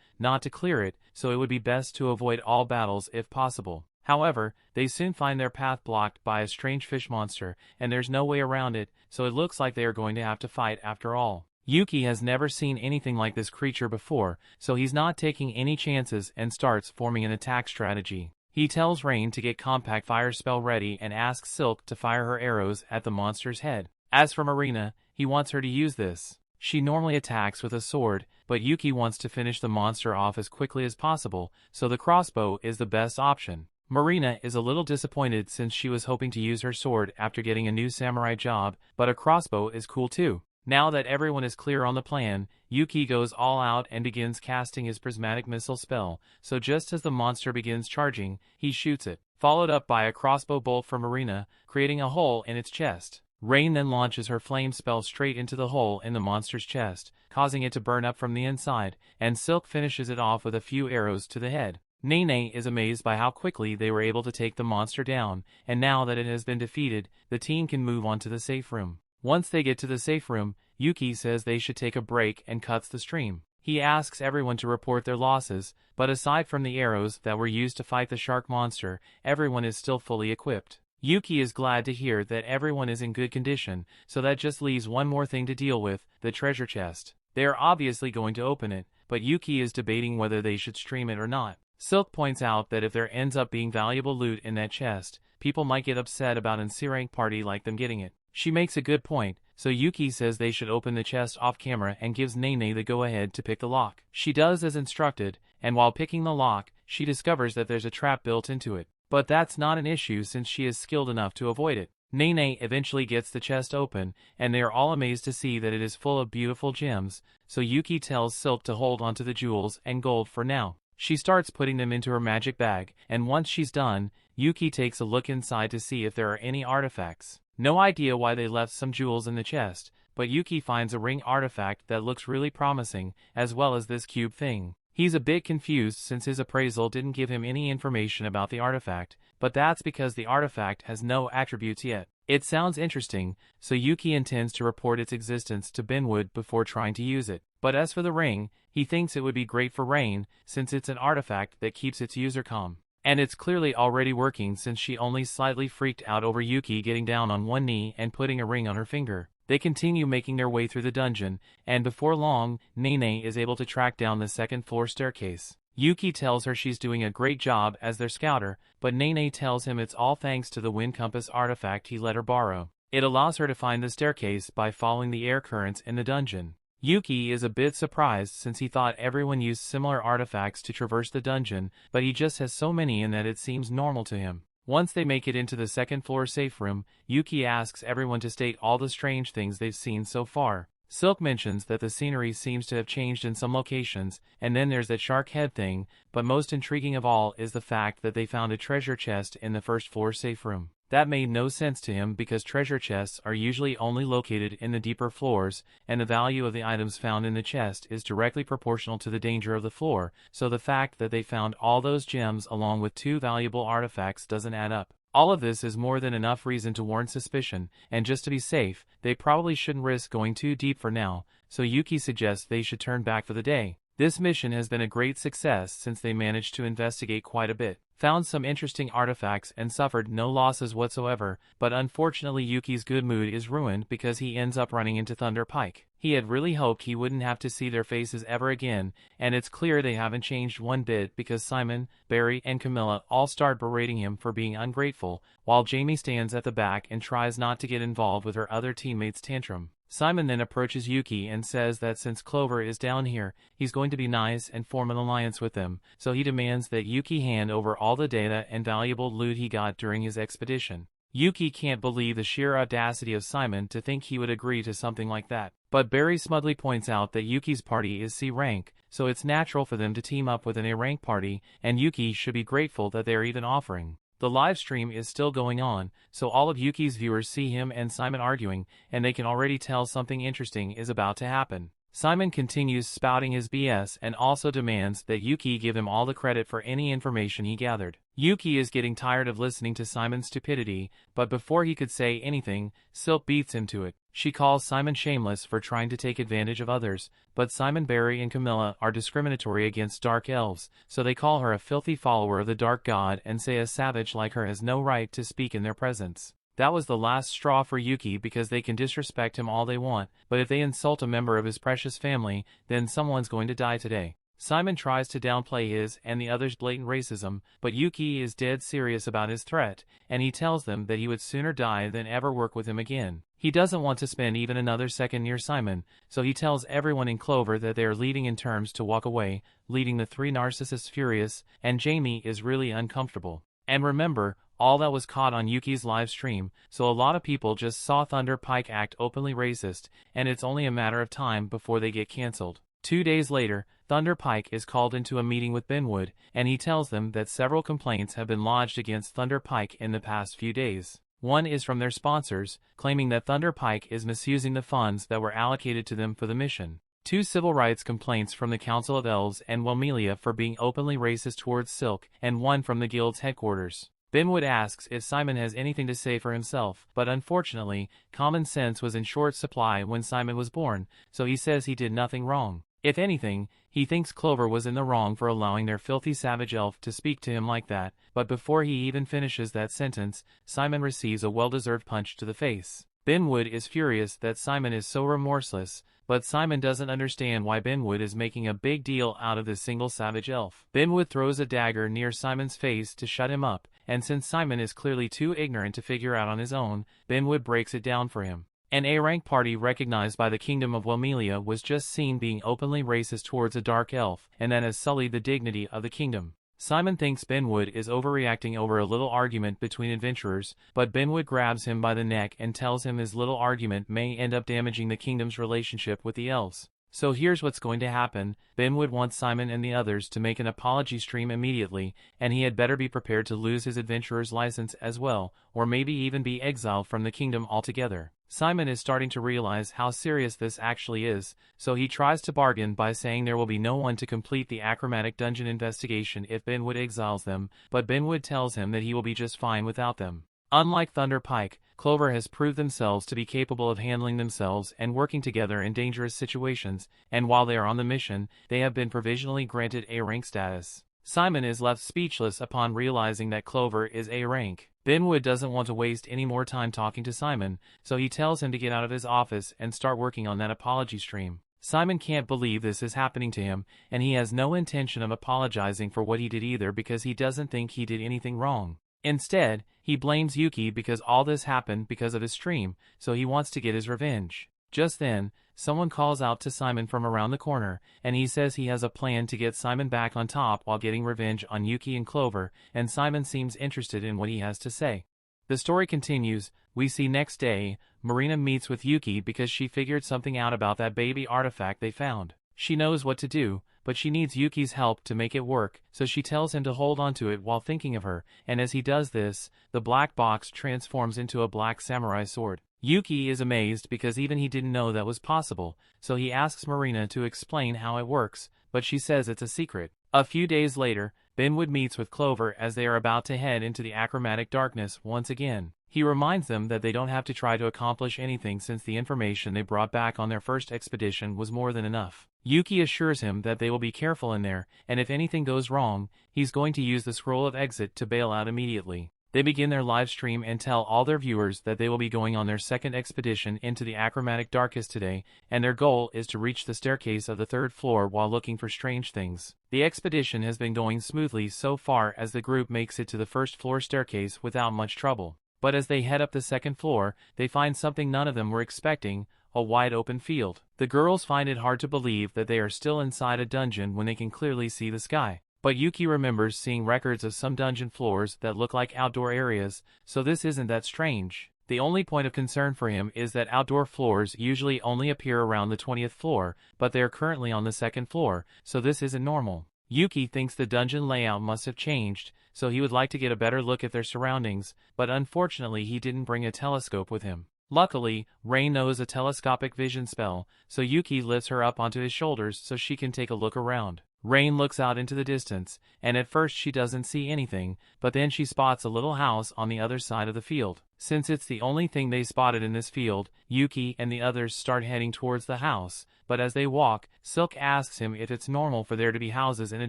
Speaker 1: not to clear it, so it would be best to avoid all battles if possible. However, they soon find their path blocked by a strange fish monster, and there's no way around it, so it looks like they are going to have to fight after all. Yuke has never seen anything like this creature before, so he's not taking any chances and starts forming an attack strategy. He tells Rain to get compact fire spell ready and asks Silk to fire her arrows at the monster's head. As for Marina, he wants her to use this. She normally attacks with a sword, but Yuke wants to finish the monster off as quickly as possible, so the crossbow is the best option. Marina is a little disappointed since she was hoping to use her sword after getting a new samurai job, but a crossbow is cool too. Now that everyone is clear on the plan, Yuke goes all out and begins casting his prismatic missile spell, so just as the monster begins charging, he shoots it, followed up by a crossbow bolt from Marina, creating a hole in its chest. Rain then launches her flame spell straight into the hole in the monster's chest, causing it to burn up from the inside, and Silk finishes it off with a few arrows to the head. Nene is amazed by how quickly they were able to take the monster down, and now that it has been defeated, the team can move on to the safe room. Once they get to the safe room, Yuke says they should take a break and cuts the stream. He asks everyone to report their losses, but aside from the arrows that were used to fight the shark monster, everyone is still fully equipped. Yuke is glad to hear that everyone is in good condition, so that just leaves one more thing to deal with, the treasure chest. They are obviously going to open it, but Yuke is debating whether they should stream it or not. Silk points out that if there ends up being valuable loot in that chest, people might get upset about an C-rank party like them getting it. She makes a good point, so Yuke says they should open the chest off camera and gives Nene the go-ahead to pick the lock. She does as instructed, and while picking the lock, she discovers that there's a trap built into it. But that's not an issue since she is skilled enough to avoid it. Nene eventually gets the chest open, and they are all amazed to see that it is full of beautiful gems, so Yuke tells Silk to hold onto the jewels and gold for now. She starts putting them into her magic bag, and once she's done, Yuke takes a look inside to see if there are any artifacts. No idea why they left some jewels in the chest, but Yuke finds a ring artifact that looks really promising, as well as this cube thing. He's a bit confused since his appraisal didn't give him any information about the artifact, but that's because the artifact has no attributes yet. It sounds interesting, so Yuke intends to report its existence to Benwood before trying to use it. But as for the ring, he thinks it would be great for Rain, since it's an artifact that keeps its user calm. And it's clearly already working since she only slightly freaked out over Yuke getting down on one knee and putting a ring on her finger. They continue making their way through the dungeon, and before long, Nene is able to track down the second-floor staircase. Yuke tells her she's doing a great job as their scouter, but Nene tells him it's all thanks to the wind compass artifact he let her borrow. It allows her to find the staircase by following the air currents in the dungeon. Yuke is a bit surprised since he thought everyone used similar artifacts to traverse the dungeon, but he just has so many in that it seems normal to him. Once they make it into the second-floor safe room, Yuke asks everyone to state all the strange things they've seen so far. Silk mentions that the scenery seems to have changed in some locations, and then there's that shark head thing, but most intriguing of all is the fact that they found a treasure chest in the first-floor safe room. That made no sense to him because treasure chests are usually only located in the deeper floors, and the value of the items found in the chest is directly proportional to the danger of the floor, so the fact that they found all those gems along with 2 valuable artifacts doesn't add up. All of this is more than enough reason to warrant suspicion, and just to be safe, they probably shouldn't risk going too deep for now, so Yuke suggests they should turn back for the day. This mission has been a great success since they managed to investigate quite a bit, found some interesting artifacts and suffered no losses whatsoever, but unfortunately Yuke's good mood is ruined because he ends up running into Thunder Pike. He had really hoped he wouldn't have to see their faces ever again, and it's clear they haven't changed one bit because Simon, Barry, and Camelot all start berating him for being ungrateful, while Jamie stands at the back and tries not to get involved with her other teammates' tantrum. Simon then approaches Yuke and says that since Clover is down here, he's going to be nice and form an alliance with them, so he demands that Yuke hand over all the data and valuable loot he got during his expedition. Yuke can't believe the sheer audacity of Simon to think he would agree to something like that. But Barry smugly points out that Yuke's party is C rank, so it's natural for them to team up with an A rank party, and Yuke should be grateful that they are even offering. The live stream is still going on, so all of Yuke's viewers see him and Simon arguing, and they can already tell something interesting is about to happen. Simon continues spouting his BS and also demands that Yuke give him all the credit for any information he gathered. Yuke is getting tired of listening to Simon's stupidity, but before he could say anything, Silk beats him to it. She calls Simon shameless for trying to take advantage of others, but Simon, Barry, and Camilla are discriminatory against dark elves, so they call her a filthy follower of the dark god and say a savage like her has no right to speak in their presence. That was the last straw for Yuke because they can disrespect him all they want, but if they insult a member of his precious family, then someone's going to die today. Simon tries to downplay his and the others' blatant racism, but Yuke is dead serious about his threat, and he tells them that he would sooner die than ever work with him again. He doesn't want to spend even another second near Simon, so he tells everyone in Clover that they are leaving in terms to walk away, leading the three narcissists furious, and Jamie is really uncomfortable. And remember, all that was caught on Yuke's live stream, so a lot of people just saw Thunder Pike act openly racist, and it's only a matter of time before they get cancelled. 2 days later, Thunder Pike is called into a meeting with Benwood, and he tells them that several complaints have been lodged against Thunder Pike in the past few days. One is from their sponsors, claiming that Thunder Pike is misusing the funds that were allocated to them for the mission. 2 civil rights complaints from the Council of Elves and Wellmelia for being openly racist towards Silk, and 1 from the guild's headquarters. Benwood asks if Simon has anything to say for himself, but unfortunately, common sense was in short supply when Simon was born, so he says he did nothing wrong. If anything, he thinks Clover was in the wrong for allowing their filthy savage elf to speak to him like that, but before he even finishes that sentence, Simon receives a well-deserved punch to the face. Benwood is furious that Simon is so remorseless, but Simon doesn't understand why Benwood is making a big deal out of this single savage elf. Benwood throws a dagger near Simon's face to shut him up, and since Simon is clearly too ignorant to figure out on his own, Benwood breaks it down for him. An A-rank party recognized by the Kingdom of Wellmelia was just seen being openly racist towards a dark elf, and that has sullied the dignity of the kingdom. Simon thinks Benwood is overreacting over a little argument between adventurers, but Benwood grabs him by the neck and tells him his little argument may end up damaging the kingdom's relationship with the elves. So here's what's going to happen. Benwood wants Simon and the others to make an apology stream immediately, and he had better be prepared to lose his adventurer's license as well, or maybe even be exiled from the kingdom altogether. Simon is starting to realize how serious this actually is, so he tries to bargain by saying there will be no one to complete the Achromatic dungeon investigation if Benwood exiles them, but Benwood tells him that he will be just fine without them. Unlike Thunder Pike, Clover has proved themselves to be capable of handling themselves and working together in dangerous situations, and while they are on the mission, they have been provisionally granted A-rank status. Simon is left speechless upon realizing that Clover is A-rank. Benwood doesn't want to waste any more time talking to Simon, so he tells him to get out of his office and start working on that apology stream. Simon can't believe this is happening to him, and he has no intention of apologizing for what he did either because he doesn't think he did anything wrong. Instead, he blames Yuke because all this happened because of his stream, so he wants to get his revenge. Just then, someone calls out to Simon from around the corner, and he says he has a plan to get Simon back on top while getting revenge on Yuke and Clover, and Simon seems interested in what he has to say. The story continues. We see next day, Marina meets with Yuke because she figured something out about that baby artifact they found. She knows what to do, but she needs Yuke's help to make it work, so she tells him to hold onto it while thinking of her, and as he does this, the black box transforms into a black samurai sword. Yuke is amazed because even he didn't know that was possible, so he asks Marina to explain how it works, but she says it's a secret. A few days later, Benwood meets with Clover as they are about to head into the Achromatic Darkness once again. He reminds them that they don't have to try to accomplish anything since the information they brought back on their first expedition was more than enough. Yuke assures him that they will be careful in there, and if anything goes wrong, he's going to use the scroll of exit to bail out immediately. They begin their live stream and tell all their viewers that they will be going on their second expedition into the Achromatic Darkness today, and their goal is to reach the staircase of the 3rd floor while looking for strange things. The expedition has been going smoothly so far as the group makes it to the 1st floor staircase without much trouble. But as they head up the 2nd floor, they find something none of them were expecting: a wide open field. The girls find it hard to believe that they are still inside a dungeon when they can clearly see the sky. But Yuke remembers seeing records of some dungeon floors that look like outdoor areas, so this isn't that strange. The only point of concern for him is that outdoor floors usually only appear around the 20th floor, but they are currently on the 2nd floor, so this isn't normal. Yuke thinks the dungeon layout must have changed, so he would like to get a better look at their surroundings, but unfortunately he didn't bring a telescope with him. Luckily, Rain knows a telescopic vision spell, so Yuke lifts her up onto his shoulders so she can take a look around. Rain looks out into the distance, and at first she doesn't see anything, but then she spots a little house on the other side of the field. Since it's the only thing they spotted in this field, Yuke and the others start heading towards the house, but as they walk, Silk asks him if it's normal for there to be houses in a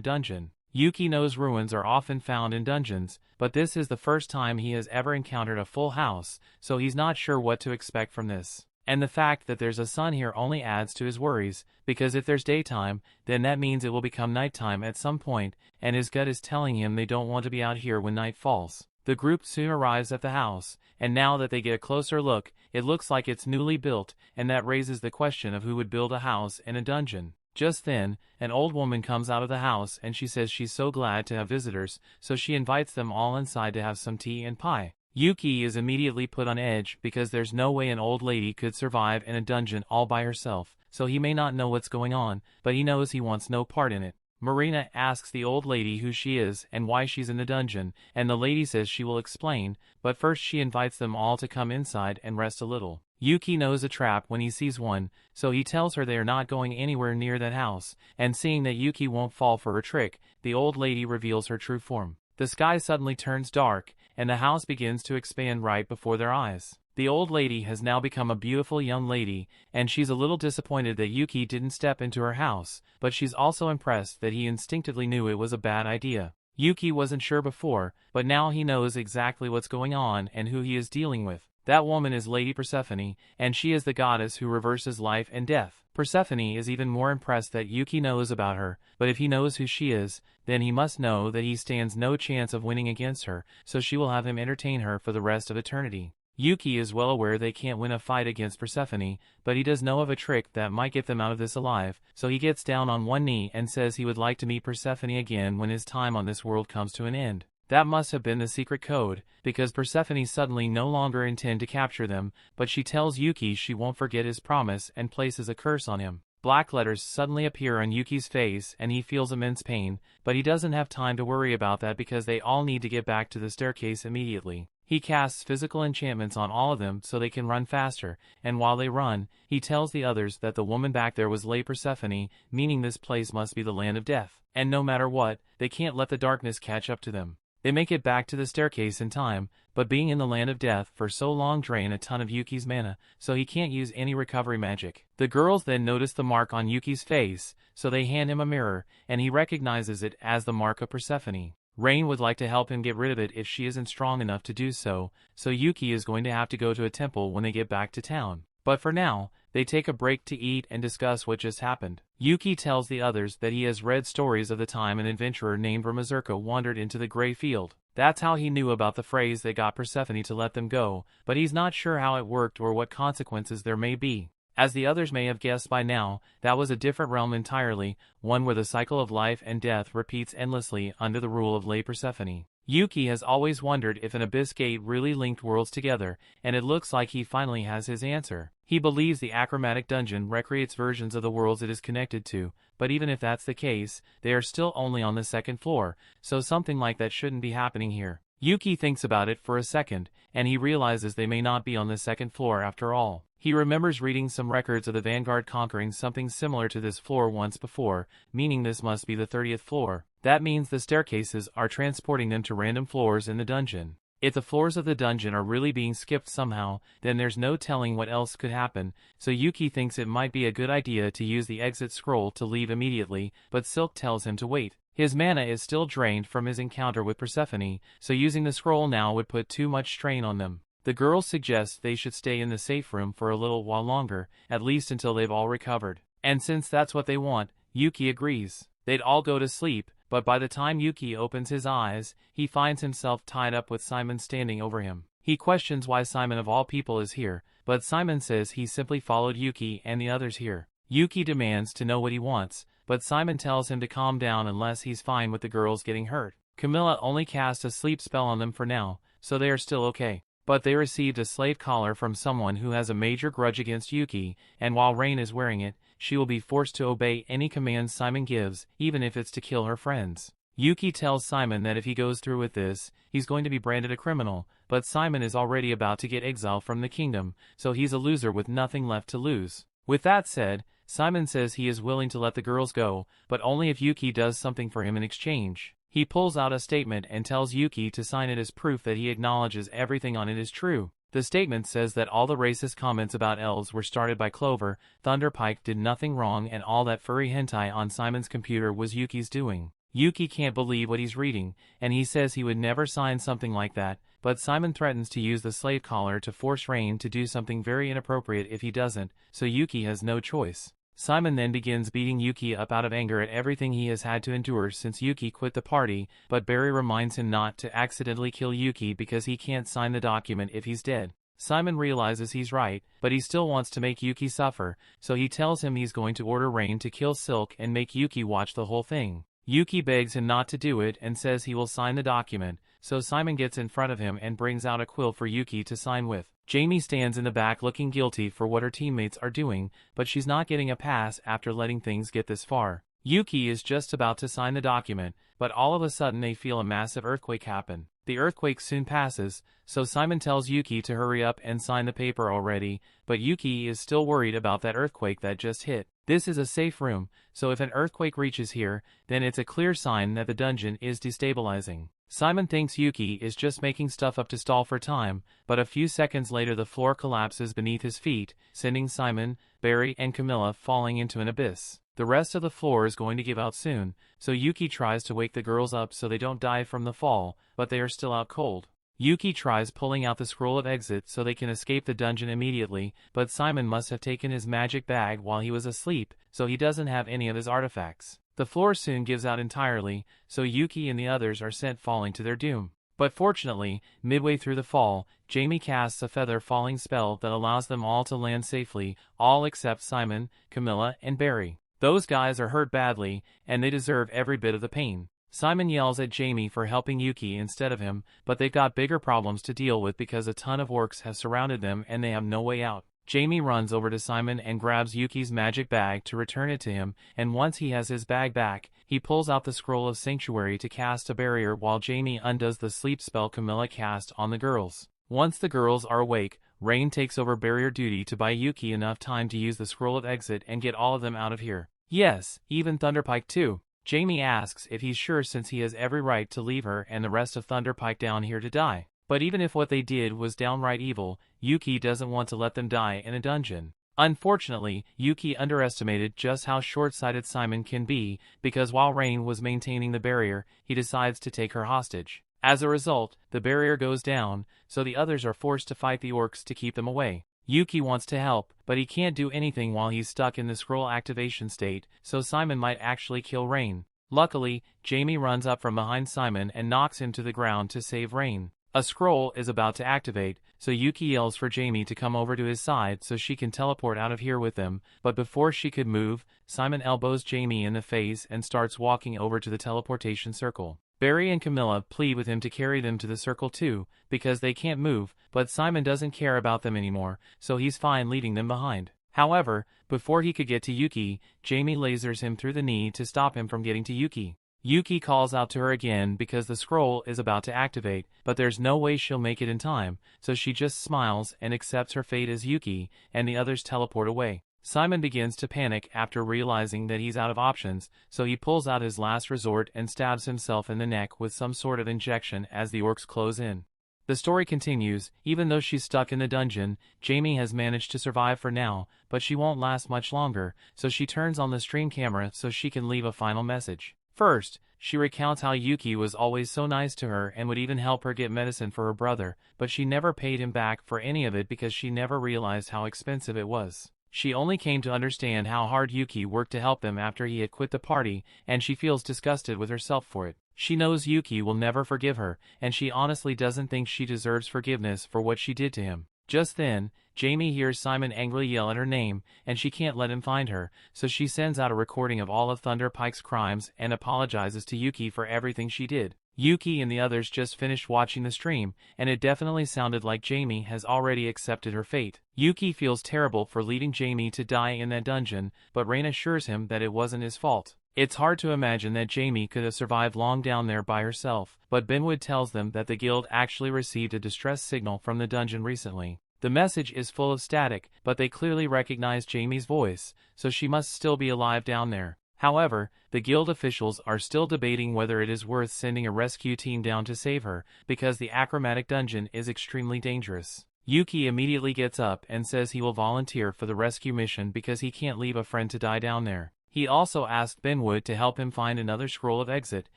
Speaker 1: dungeon. Yuke knows ruins are often found in dungeons, but this is the first time he has ever encountered a full house, so he's not sure what to expect from this. And the fact that there's a sun here only adds to his worries, because if there's daytime, then that means it will become nighttime at some point, and his gut is telling him they don't want to be out here when night falls. The group soon arrives at the house, and now that they get a closer look, it looks like it's newly built, and that raises the question of who would build a house in a dungeon. Just then, an old woman comes out of the house and she says she's so glad to have visitors, so she invites them all inside to have some tea and pie. Yuke is immediately put on edge because there's no way an old lady could survive in a dungeon all by herself, so he may not know what's going on, but he knows he wants no part in it. Marina asks the old lady who she is and why she's in the dungeon, and the lady says she will explain, but first she invites them all to come inside and rest a little. Yuke knows a trap when he sees one, so he tells her they are not going anywhere near that house, and seeing that Yuke won't fall for her trick, the old lady reveals her true form. The sky suddenly turns dark, and the house begins to expand right before their eyes. The old lady has now become a beautiful young lady, and she's a little disappointed that Yuke didn't step into her house, but she's also impressed that he instinctively knew it was a bad idea. Yuke wasn't sure before, but now he knows exactly what's going on and who he is dealing with. That woman is Lady Persephone, and she is the goddess who reverses life and death. Persephone is even more impressed that Yuke knows about her, but if he knows who she is, then he must know that he stands no chance of winning against her, so she will have him entertain her for the rest of eternity. Yuke is well aware they can't win a fight against Persephone, but he does know of a trick that might get them out of this alive, so he gets down on one knee and says he would like to meet Persephone again when his time on this world comes to an end. That must have been the secret code, because Persephone suddenly no longer intends to capture them, but she tells Yuke she won't forget his promise and places a curse on him. Black letters suddenly appear on Yuki's face and he feels immense pain, but he doesn't have time to worry about that because they all need to get back to the staircase immediately. He casts physical enchantments on all of them so they can run faster, and while they run, he tells the others that the woman back there was Lady Persephone, meaning this place must be the land of death, and no matter what, they can't let the darkness catch up to them. They make it back to the staircase in time, but being in the land of death for so long drain a ton of Yuki's mana, so he can't use any recovery magic. The girls then notice the mark on Yuki's face, so they hand him a mirror, and he recognizes it as the mark of Persephone. Rain would like to help him get rid of it if she isn't strong enough to do so, so Yuke is going to have to go to a temple when they get back to town. But for now, they take a break to eat and discuss what just happened. Yuke tells the others that he has read stories of the time an adventurer named Ramazurka wandered into the Grey Field. That's how he knew about the phrase that got Persephone to let them go, but he's not sure how it worked or what consequences there may be. As the others may have guessed by now, that was a different realm entirely, one where the cycle of life and death repeats endlessly under the rule of Lady Persephone. Yuke has always wondered if an abyss gate really linked worlds together, and it looks like he finally has his answer. He believes the Achromatic Dungeon recreates versions of the worlds it is connected to, but even if that's the case, they are still only on the second floor, so something like that shouldn't be happening here. Yuke thinks about it for a second, and he realizes they may not be on the second floor after all. He remembers reading some records of the Vanguard conquering something similar to this floor once before, meaning this must be the 30th floor. That means the staircases are transporting them to random floors in the dungeon. If the floors of the dungeon are really being skipped somehow, then there's no telling what else could happen, so Yuke thinks it might be a good idea to use the exit scroll to leave immediately, but Silk tells him to wait. His mana is still drained from his encounter with Persephone, so using the scroll now would put too much strain on them. The girls suggest they should stay in the safe room for a little while longer, at least until they've all recovered. And since that's what they want, Yuke agrees. They'd all go to sleep, but by the time Yuke opens his eyes, he finds himself tied up with Simon standing over him. He questions why Simon of all people is here, but Simon says he simply followed Yuke and the others here. Yuke demands to know what he wants, but Simon tells him to calm down unless he's fine with the girls getting hurt. Camelot only cast a sleep spell on them for now, so they are still okay. But they received a slave collar from someone who has a major grudge against Yuke, and while Rain is wearing it, she will be forced to obey any commands Simon gives, even if it's to kill her friends. Yuke tells Simon that if he goes through with this, he's going to be branded a criminal, but Simon is already about to get exiled from the kingdom, so he's a loser with nothing left to lose. With that said, Simon says he is willing to let the girls go, but only if Yuke does something for him in exchange. He pulls out a statement and tells Yuke to sign it as proof that he acknowledges everything on it is true. The statement says that all the racist comments about elves were started by Clover, Thunder Pike did nothing wrong, and all that furry hentai on Simon's computer was Yuki's doing. Yuke can't believe what he's reading, and he says he would never sign something like that, but Simon threatens to use the slave collar to force Rain to do something very inappropriate if he doesn't, so Yuke has no choice. Simon then begins beating Yuke up out of anger at everything he has had to endure since Yuke quit the party, but Barry reminds him not to accidentally kill Yuke because he can't sign the document if he's dead. Simon realizes he's right, but he still wants to make Yuke suffer, so he tells him he's going to order Rain to kill Silk and make Yuke watch the whole thing. Yuke begs him not to do it and says he will sign the document, so Simon gets in front of him and brings out a quill for Yuke to sign with. Jamie stands in the back looking guilty for what her teammates are doing, but she's not getting a pass after letting things get this far. Yuke is just about to sign the document, but all of a sudden they feel a massive earthquake happen. The earthquake soon passes, so Simon tells Yuke to hurry up and sign the paper already, but Yuke is still worried about that earthquake that just hit. This is a safe room, so if an earthquake reaches here, then it's a clear sign that the dungeon is destabilizing. Simon thinks Yuke is just making stuff up to stall for time, but a few seconds later the floor collapses beneath his feet, sending Simon, Barry, and Camilla falling into an abyss. The rest of the floor is going to give out soon, so Yuke tries to wake the girls up so they don't die from the fall, but they are still out cold. Yuke tries pulling out the scroll of exit so they can escape the dungeon immediately, but Simon must have taken his magic bag while he was asleep, so he doesn't have any of his artifacts. The floor soon gives out entirely, so Yuke and the others are sent falling to their doom. But fortunately, midway through the fall, Jamie casts a feather falling spell that allows them all to land safely, all except Simon, Camilla, and Barry. Those guys are hurt badly, and they deserve every bit of the pain. Simon yells at Jamie for helping Yuke instead of him, but they've got bigger problems to deal with because a ton of orcs have surrounded them and they have no way out. Jamie runs over to Simon and grabs Yuki's magic bag to return it to him, and once he has his bag back, he pulls out the scroll of sanctuary to cast a barrier while Jamie undoes the sleep spell Camilla cast on the girls. Once the girls are awake, Rain takes over barrier duty to buy Yuke enough time to use the scroll of exit and get all of them out of here. Yes, even Thunder Pike too. Jamie asks if he's sure since he has every right to leave her and the rest of Thunder Pike down here to die. But even if what they did was downright evil, Yuke doesn't want to let them die in a dungeon. Unfortunately, Yuke underestimated just how short-sighted Simon can be, because while Rain was maintaining the barrier, he decides to take her hostage. As a result, the barrier goes down, so the others are forced to fight the orcs to keep them away. Yuke wants to help, but he can't do anything while he's stuck in the scroll activation state, so Simon might actually kill Rain. Luckily, Jamie runs up from behind Simon and knocks him to the ground to save Rain. A scroll is about to activate, so Yuke yells for Jamie to come over to his side so she can teleport out of here with them, but before she could move, Simon elbows Jamie in the face and starts walking over to the teleportation circle. Barry and Camilla plead with him to carry them to the circle too, because they can't move, but Simon doesn't care about them anymore, so he's fine leaving them behind. However, before he could get to Yuke, Jamie lasers him through the knee to stop him from getting to Yuke. Yuke calls out to her again because the scroll is about to activate, but there's no way she'll make it in time, so she just smiles and accepts her fate as Yuke, and the others teleport away. Simon begins to panic after realizing that he's out of options, so he pulls out his last resort and stabs himself in the neck with some sort of injection as the orcs close in. The story continues. Even though she's stuck in the dungeon, Jamie has managed to survive for now, but she won't last much longer, so she turns on the stream camera so she can leave a final message. First, she recounts how Yuke was always so nice to her and would even help her get medicine for her brother, but she never paid him back for any of it because she never realized how expensive it was. She only came to understand how hard Yuke worked to help them after he had quit the party, and she feels disgusted with herself for it. She knows Yuke will never forgive her, and she honestly doesn't think she deserves forgiveness for what she did to him. Just then, Jamie hears Simon angrily yell at her name, and she can't let him find her, so she sends out a recording of all of Thunder Pike's crimes and apologizes to Yuke for everything she did. Yuke and the others just finished watching the stream, and it definitely sounded like Jamie has already accepted her fate. Yuke feels terrible for leaving Jamie to die in that dungeon, but Rain assures him that it wasn't his fault. It's hard to imagine that Jamie could have survived long down there by herself, but Benwood tells them that the guild actually received a distress signal from the dungeon recently. The message is full of static, but they clearly recognize Jamie's voice, so she must still be alive down there. However, the guild officials are still debating whether it is worth sending a rescue team down to save her, because the Achromatic dungeon is extremely dangerous. Yuke immediately gets up and says he will volunteer for the rescue mission because he can't leave a friend to die down there. He also asked Benwood to help him find another scroll of exit,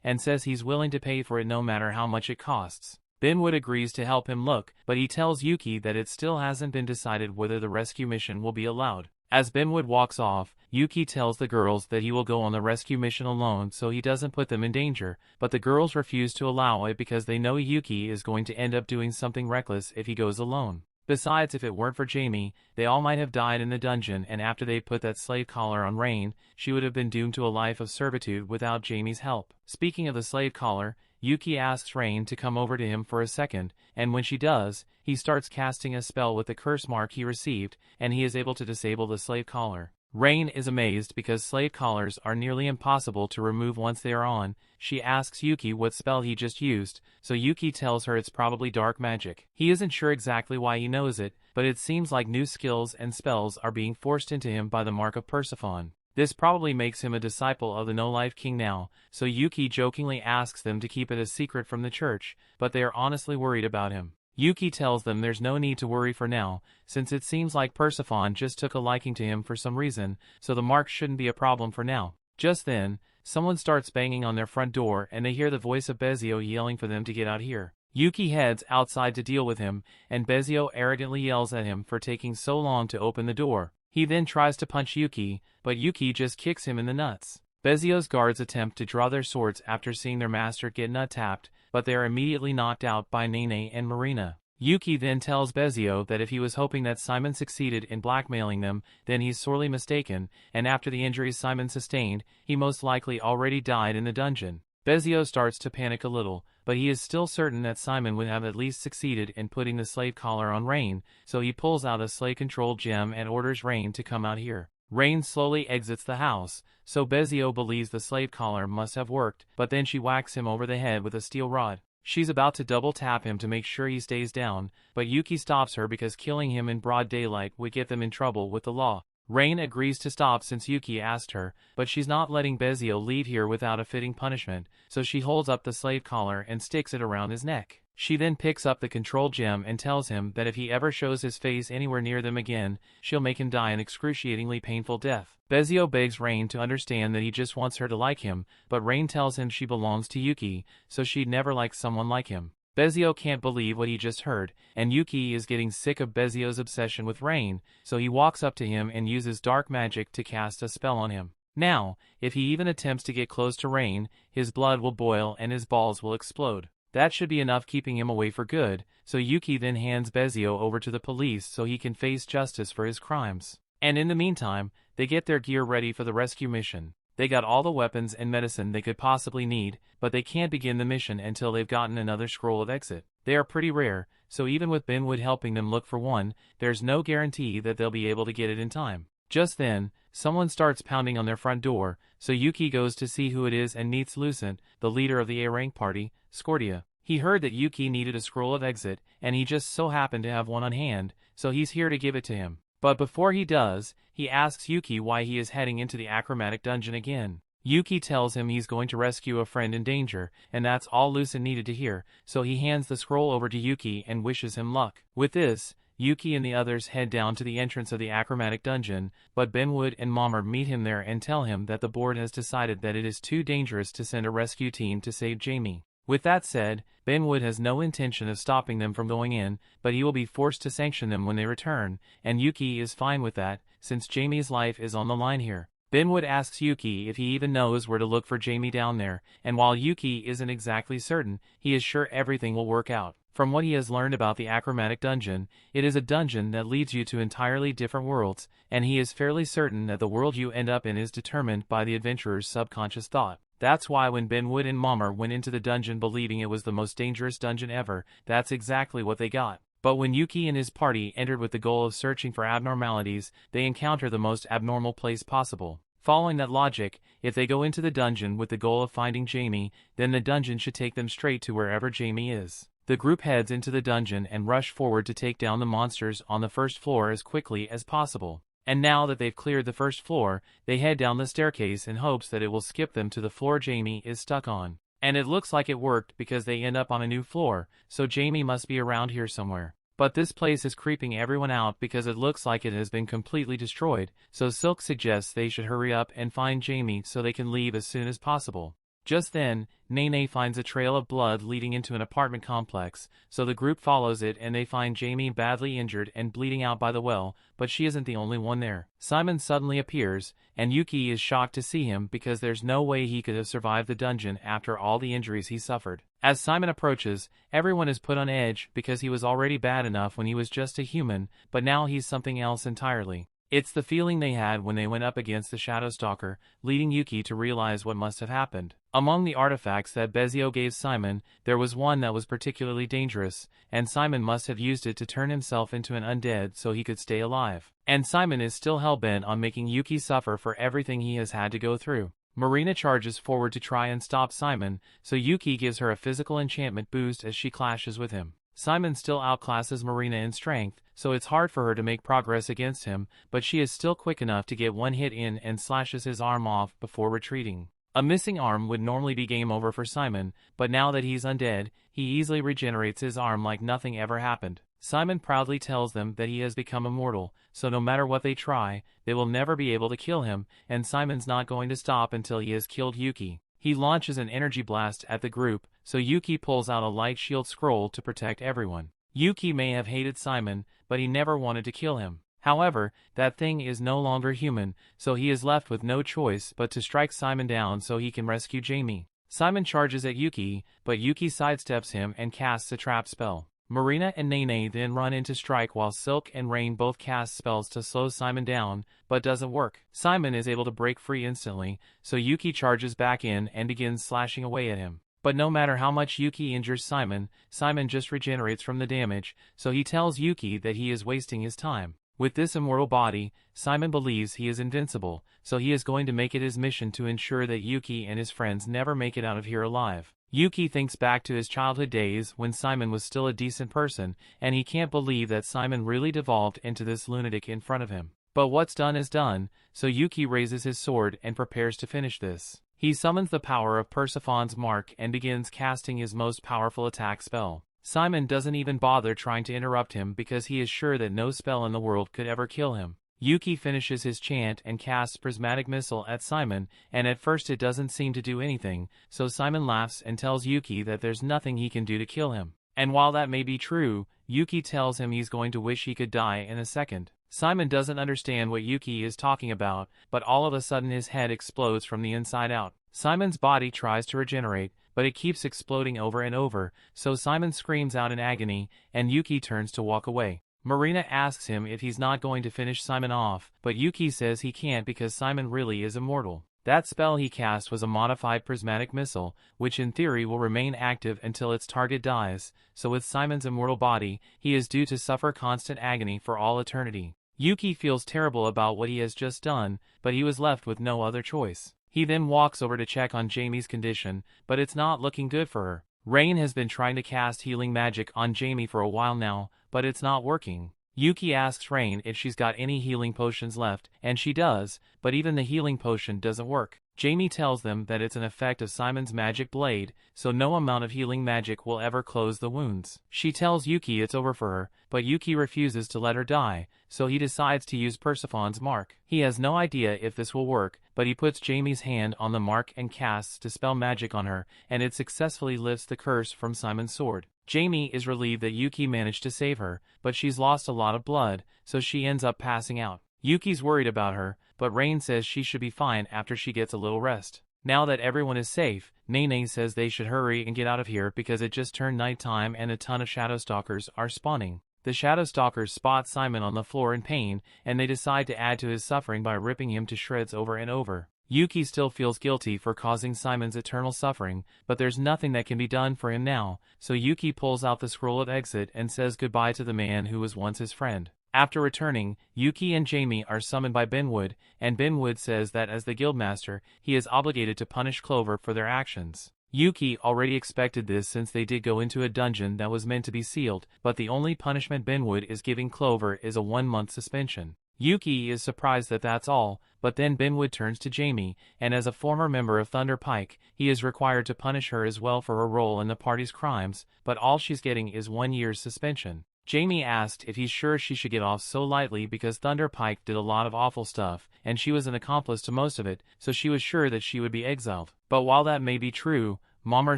Speaker 1: and says he's willing to pay for it no matter how much it costs. Benwood agrees to help him look, but he tells Yuke that it still hasn't been decided whether the rescue mission will be allowed. As Benwood walks off, Yuke tells the girls that he will go on the rescue mission alone so he doesn't put them in danger, but the girls refuse to allow it because they know Yuke is going to end up doing something reckless if he goes alone. Besides, if it weren't for Jamie, they all might have died in the dungeon, and after they put that slave collar on Rain, she would have been doomed to a life of servitude without Jamie's help. Speaking of the slave collar, Yuke asks Rain to come over to him for a second, and when she does, he starts casting a spell with the curse mark he received, and he is able to disable the slave collar. Rain is amazed because slave collars are nearly impossible to remove once they are on. She asks Yuke what spell he just used, so Yuke tells her it's probably dark magic. He isn't sure exactly why he knows it, but it seems like new skills and spells are being forced into him by the mark of Persephone. This probably makes him a disciple of the No-Life King now, so Yuke jokingly asks them to keep it a secret from the church, but they are honestly worried about him. Yuke tells them there's no need to worry for now, since it seems like Persephone just took a liking to him for some reason, so the mark shouldn't be a problem for now. Just then, someone starts banging on their front door and they hear the voice of Bezio yelling for them to get out here. Yuke heads outside to deal with him, and Bezio arrogantly yells at him for taking so long to open the door. He then tries to punch Yuke, but Yuke just kicks him in the nuts. Bezio's guards attempt to draw their swords after seeing their master get nut-tapped, but they are immediately knocked out by Nene and Marina. Yuke then tells Bezio that if he was hoping that Simon succeeded in blackmailing them, then he's sorely mistaken, and after the injuries Simon sustained, he most likely already died in the dungeon. Bezio starts to panic a little, but he is still certain that Simon would have at least succeeded in putting the slave collar on Rain, so he pulls out a slave-controlled gem and orders Rain to come out here. Rain slowly exits the house, so Bezio believes the slave collar must have worked, but then she whacks him over the head with a steel rod. She's about to double-tap him to make sure he stays down, but Yuke stops her because killing him in broad daylight would get them in trouble with the law. Rain agrees to stop since Yuke asked her, but she's not letting Bezio leave here without a fitting punishment, so she holds up the slave collar and sticks it around his neck. She then picks up the control gem and tells him that if he ever shows his face anywhere near them again, she'll make him die an excruciatingly painful death. Bezio begs Rain to understand that he just wants her to like him, but Rain tells him she belongs to Yuke, so she'd never like someone like him. Bezio can't believe what he just heard, and Yuke is getting sick of Bezio's obsession with Rain, so he walks up to him and uses dark magic to cast a spell on him. Now, if he even attempts to get close to Rain, his blood will boil and his balls will explode. That should be enough keeping him away for good, so Yuke then hands Bezio over to the police so he can face justice for his crimes. And in the meantime, they get their gear ready for the rescue mission. They got all the weapons and medicine they could possibly need, but they can't begin the mission until they've gotten another scroll of exit. They are pretty rare, so even with Benwood helping them look for one, there's no guarantee that they'll be able to get it in time. Just then, someone starts pounding on their front door, so Yuke goes to see who it is and meets Lucent, the leader of the A-rank party, Scordia. He heard that Yuke needed a scroll of exit, and he just so happened to have one on hand, so he's here to give it to him. But before he does, he asks Yuke why he is heading into the Achromatic dungeon again. Yuke tells him he's going to rescue a friend in danger, and that's all Lucen needed to hear, so he hands the scroll over to Yuke and wishes him luck. With this, Yuke and the others head down to the entrance of the Achromatic dungeon, but Benwood and Mommer meet him there and tell him that the board has decided that it is too dangerous to send a rescue team to save Jamie. With that said, Benwood has no intention of stopping them from going in, but he will be forced to sanction them when they return, and Yuke is fine with that, since Jamie's life is on the line here. Benwood asks Yuke if he even knows where to look for Jamie down there, and while Yuke isn't exactly certain, he is sure everything will work out. From what he has learned about the Achromatic dungeon, it is a dungeon that leads you to entirely different worlds, and he is fairly certain that the world you end up in is determined by the adventurer's subconscious thought. That's why when Benwood and Mommer went into the dungeon believing it was the most dangerous dungeon ever, that's exactly what they got. But when Yuke and his party entered with the goal of searching for abnormalities, they encounter the most abnormal place possible. Following that logic, if they go into the dungeon with the goal of finding Jamie, then the dungeon should take them straight to wherever Jamie is. The group heads into the dungeon and rush forward to take down the monsters on the first floor as quickly as possible. And now that they've cleared the first floor, they head down the staircase in hopes that it will skip them to the floor Jamie is stuck on. And it looks like it worked because they end up on a new floor, so Jamie must be around here somewhere. But this place is creeping everyone out because it looks like it has been completely destroyed, so Silk suggests they should hurry up and find Jamie so they can leave as soon as possible. Just then, Nene finds a trail of blood leading into an apartment complex, so the group follows it and they find Jamie badly injured and bleeding out by the well, but she isn't the only one there. Simon suddenly appears, and Yuke is shocked to see him because there's no way he could have survived the dungeon after all the injuries he suffered. As Simon approaches, everyone is put on edge because he was already bad enough when he was just a human, but now he's something else entirely. It's the feeling they had when they went up against the Shadow Stalker, leading Yuke to realize what must have happened. Among the artifacts that Bezio gave Simon, there was one that was particularly dangerous, and Simon must have used it to turn himself into an undead so he could stay alive. And Simon is still hell-bent on making Yuke suffer for everything he has had to go through. Marina charges forward to try and stop Simon, so Yuke gives her a physical enchantment boost as she clashes with him. Simon still outclasses Marina in strength, so it's hard for her to make progress against him, but she is still quick enough to get one hit in and slashes his arm off before retreating. A missing arm would normally be game over for Simon, but now that he's undead, he easily regenerates his arm like nothing ever happened. Simon proudly tells them that he has become immortal, so no matter what they try, they will never be able to kill him, and Simon's not going to stop until he has killed Yuke. He launches an energy blast at the group, so Yuke pulls out a light shield scroll to protect everyone. Yuke may have hated Simon, but he never wanted to kill him. However, that thing is no longer human, so he is left with no choice but to strike Simon down so he can rescue Jamie. Simon charges at Yuke, but Yuke sidesteps him and casts a trap spell. Marina and Nene then run in to strike while Silk and Rain both cast spells to slow Simon down, but doesn't work. Simon is able to break free instantly, so Yuke charges back in and begins slashing away at him. But no matter how much Yuke injures Simon, Simon just regenerates from the damage, so he tells Yuke that he is wasting his time. With this immortal body, Simon believes he is invincible, so he is going to make it his mission to ensure that Yuke and his friends never make it out of here alive. Yuke thinks back to his childhood days when Simon was still a decent person, and he can't believe that Simon really devolved into this lunatic in front of him. But what's done is done, so Yuke raises his sword and prepares to finish this. He summons the power of Persephone's Mark and begins casting his most powerful attack spell. Simon doesn't even bother trying to interrupt him because he is sure that no spell in the world could ever kill him. Yuke finishes his chant and casts Prismatic Missile at Simon, and at first it doesn't seem to do anything, so Simon laughs and tells Yuke that there's nothing he can do to kill him. And while that may be true, Yuke tells him he's going to wish he could die in a second. Simon doesn't understand what Yuke is talking about, but all of a sudden his head explodes from the inside out. Simon's body tries to regenerate, but it keeps exploding over and over, so Simon screams out in agony, and Yuke turns to walk away. Marina asks him if he's not going to finish Simon off, but Yuke says he can't because Simon really is immortal. That spell he cast was a modified prismatic missile, which in theory will remain active until its target dies, so with Simon's immortal body, he is due to suffer constant agony for all eternity. Yuke feels terrible about what he has just done, but he was left with no other choice. He then walks over to check on Jamie's condition, but it's not looking good for her. Rain has been trying to cast healing magic on Jamie for a while now, but it's not working. Yuke asks Rain if she's got any healing potions left, and she does, but even the healing potion doesn't work. Jamie tells them that it's an effect of Simon's magic blade, so no amount of healing magic will ever close the wounds. She tells Yuke it's over for her, but Yuke refuses to let her die, so he decides to use Persephone's mark. He has no idea if this will work, but he puts Jamie's hand on the mark and casts Dispel Magic on her, and it successfully lifts the curse from Simon's sword. Jamie is relieved that Yuke managed to save her, but she's lost a lot of blood, so she ends up passing out. Yuki's worried about her, but Rain says she should be fine after she gets a little rest. Now that everyone is safe, Nene says they should hurry and get out of here because it just turned nighttime and a ton of Shadowstalkers are spawning. The Shadowstalkers spot Simon on the floor in pain, and they decide to add to his suffering by ripping him to shreds over and over. Yuke still feels guilty for causing Simon's eternal suffering, but there's nothing that can be done for him now, so Yuke pulls out the scroll of exit and says goodbye to the man who was once his friend. After returning, Yuke and Jamie are summoned by Benwood, and Benwood says that as the guildmaster, he is obligated to punish Clover for their actions. Yuke already expected this since they did go into a dungeon that was meant to be sealed, but the only punishment Benwood is giving Clover is a 1-month suspension. Yuke is surprised that that's all, but then Benwood turns to Jamie, and as a former member of Thunder Pike, he is required to punish her as well for her role in the party's crimes, but all she's getting is 1 year's suspension. Jamie asked if he's sure she should get off so lightly because Thunder Pike did a lot of awful stuff, and she was an accomplice to most of it, so she was sure that she would be exiled. But while that may be true, Mommer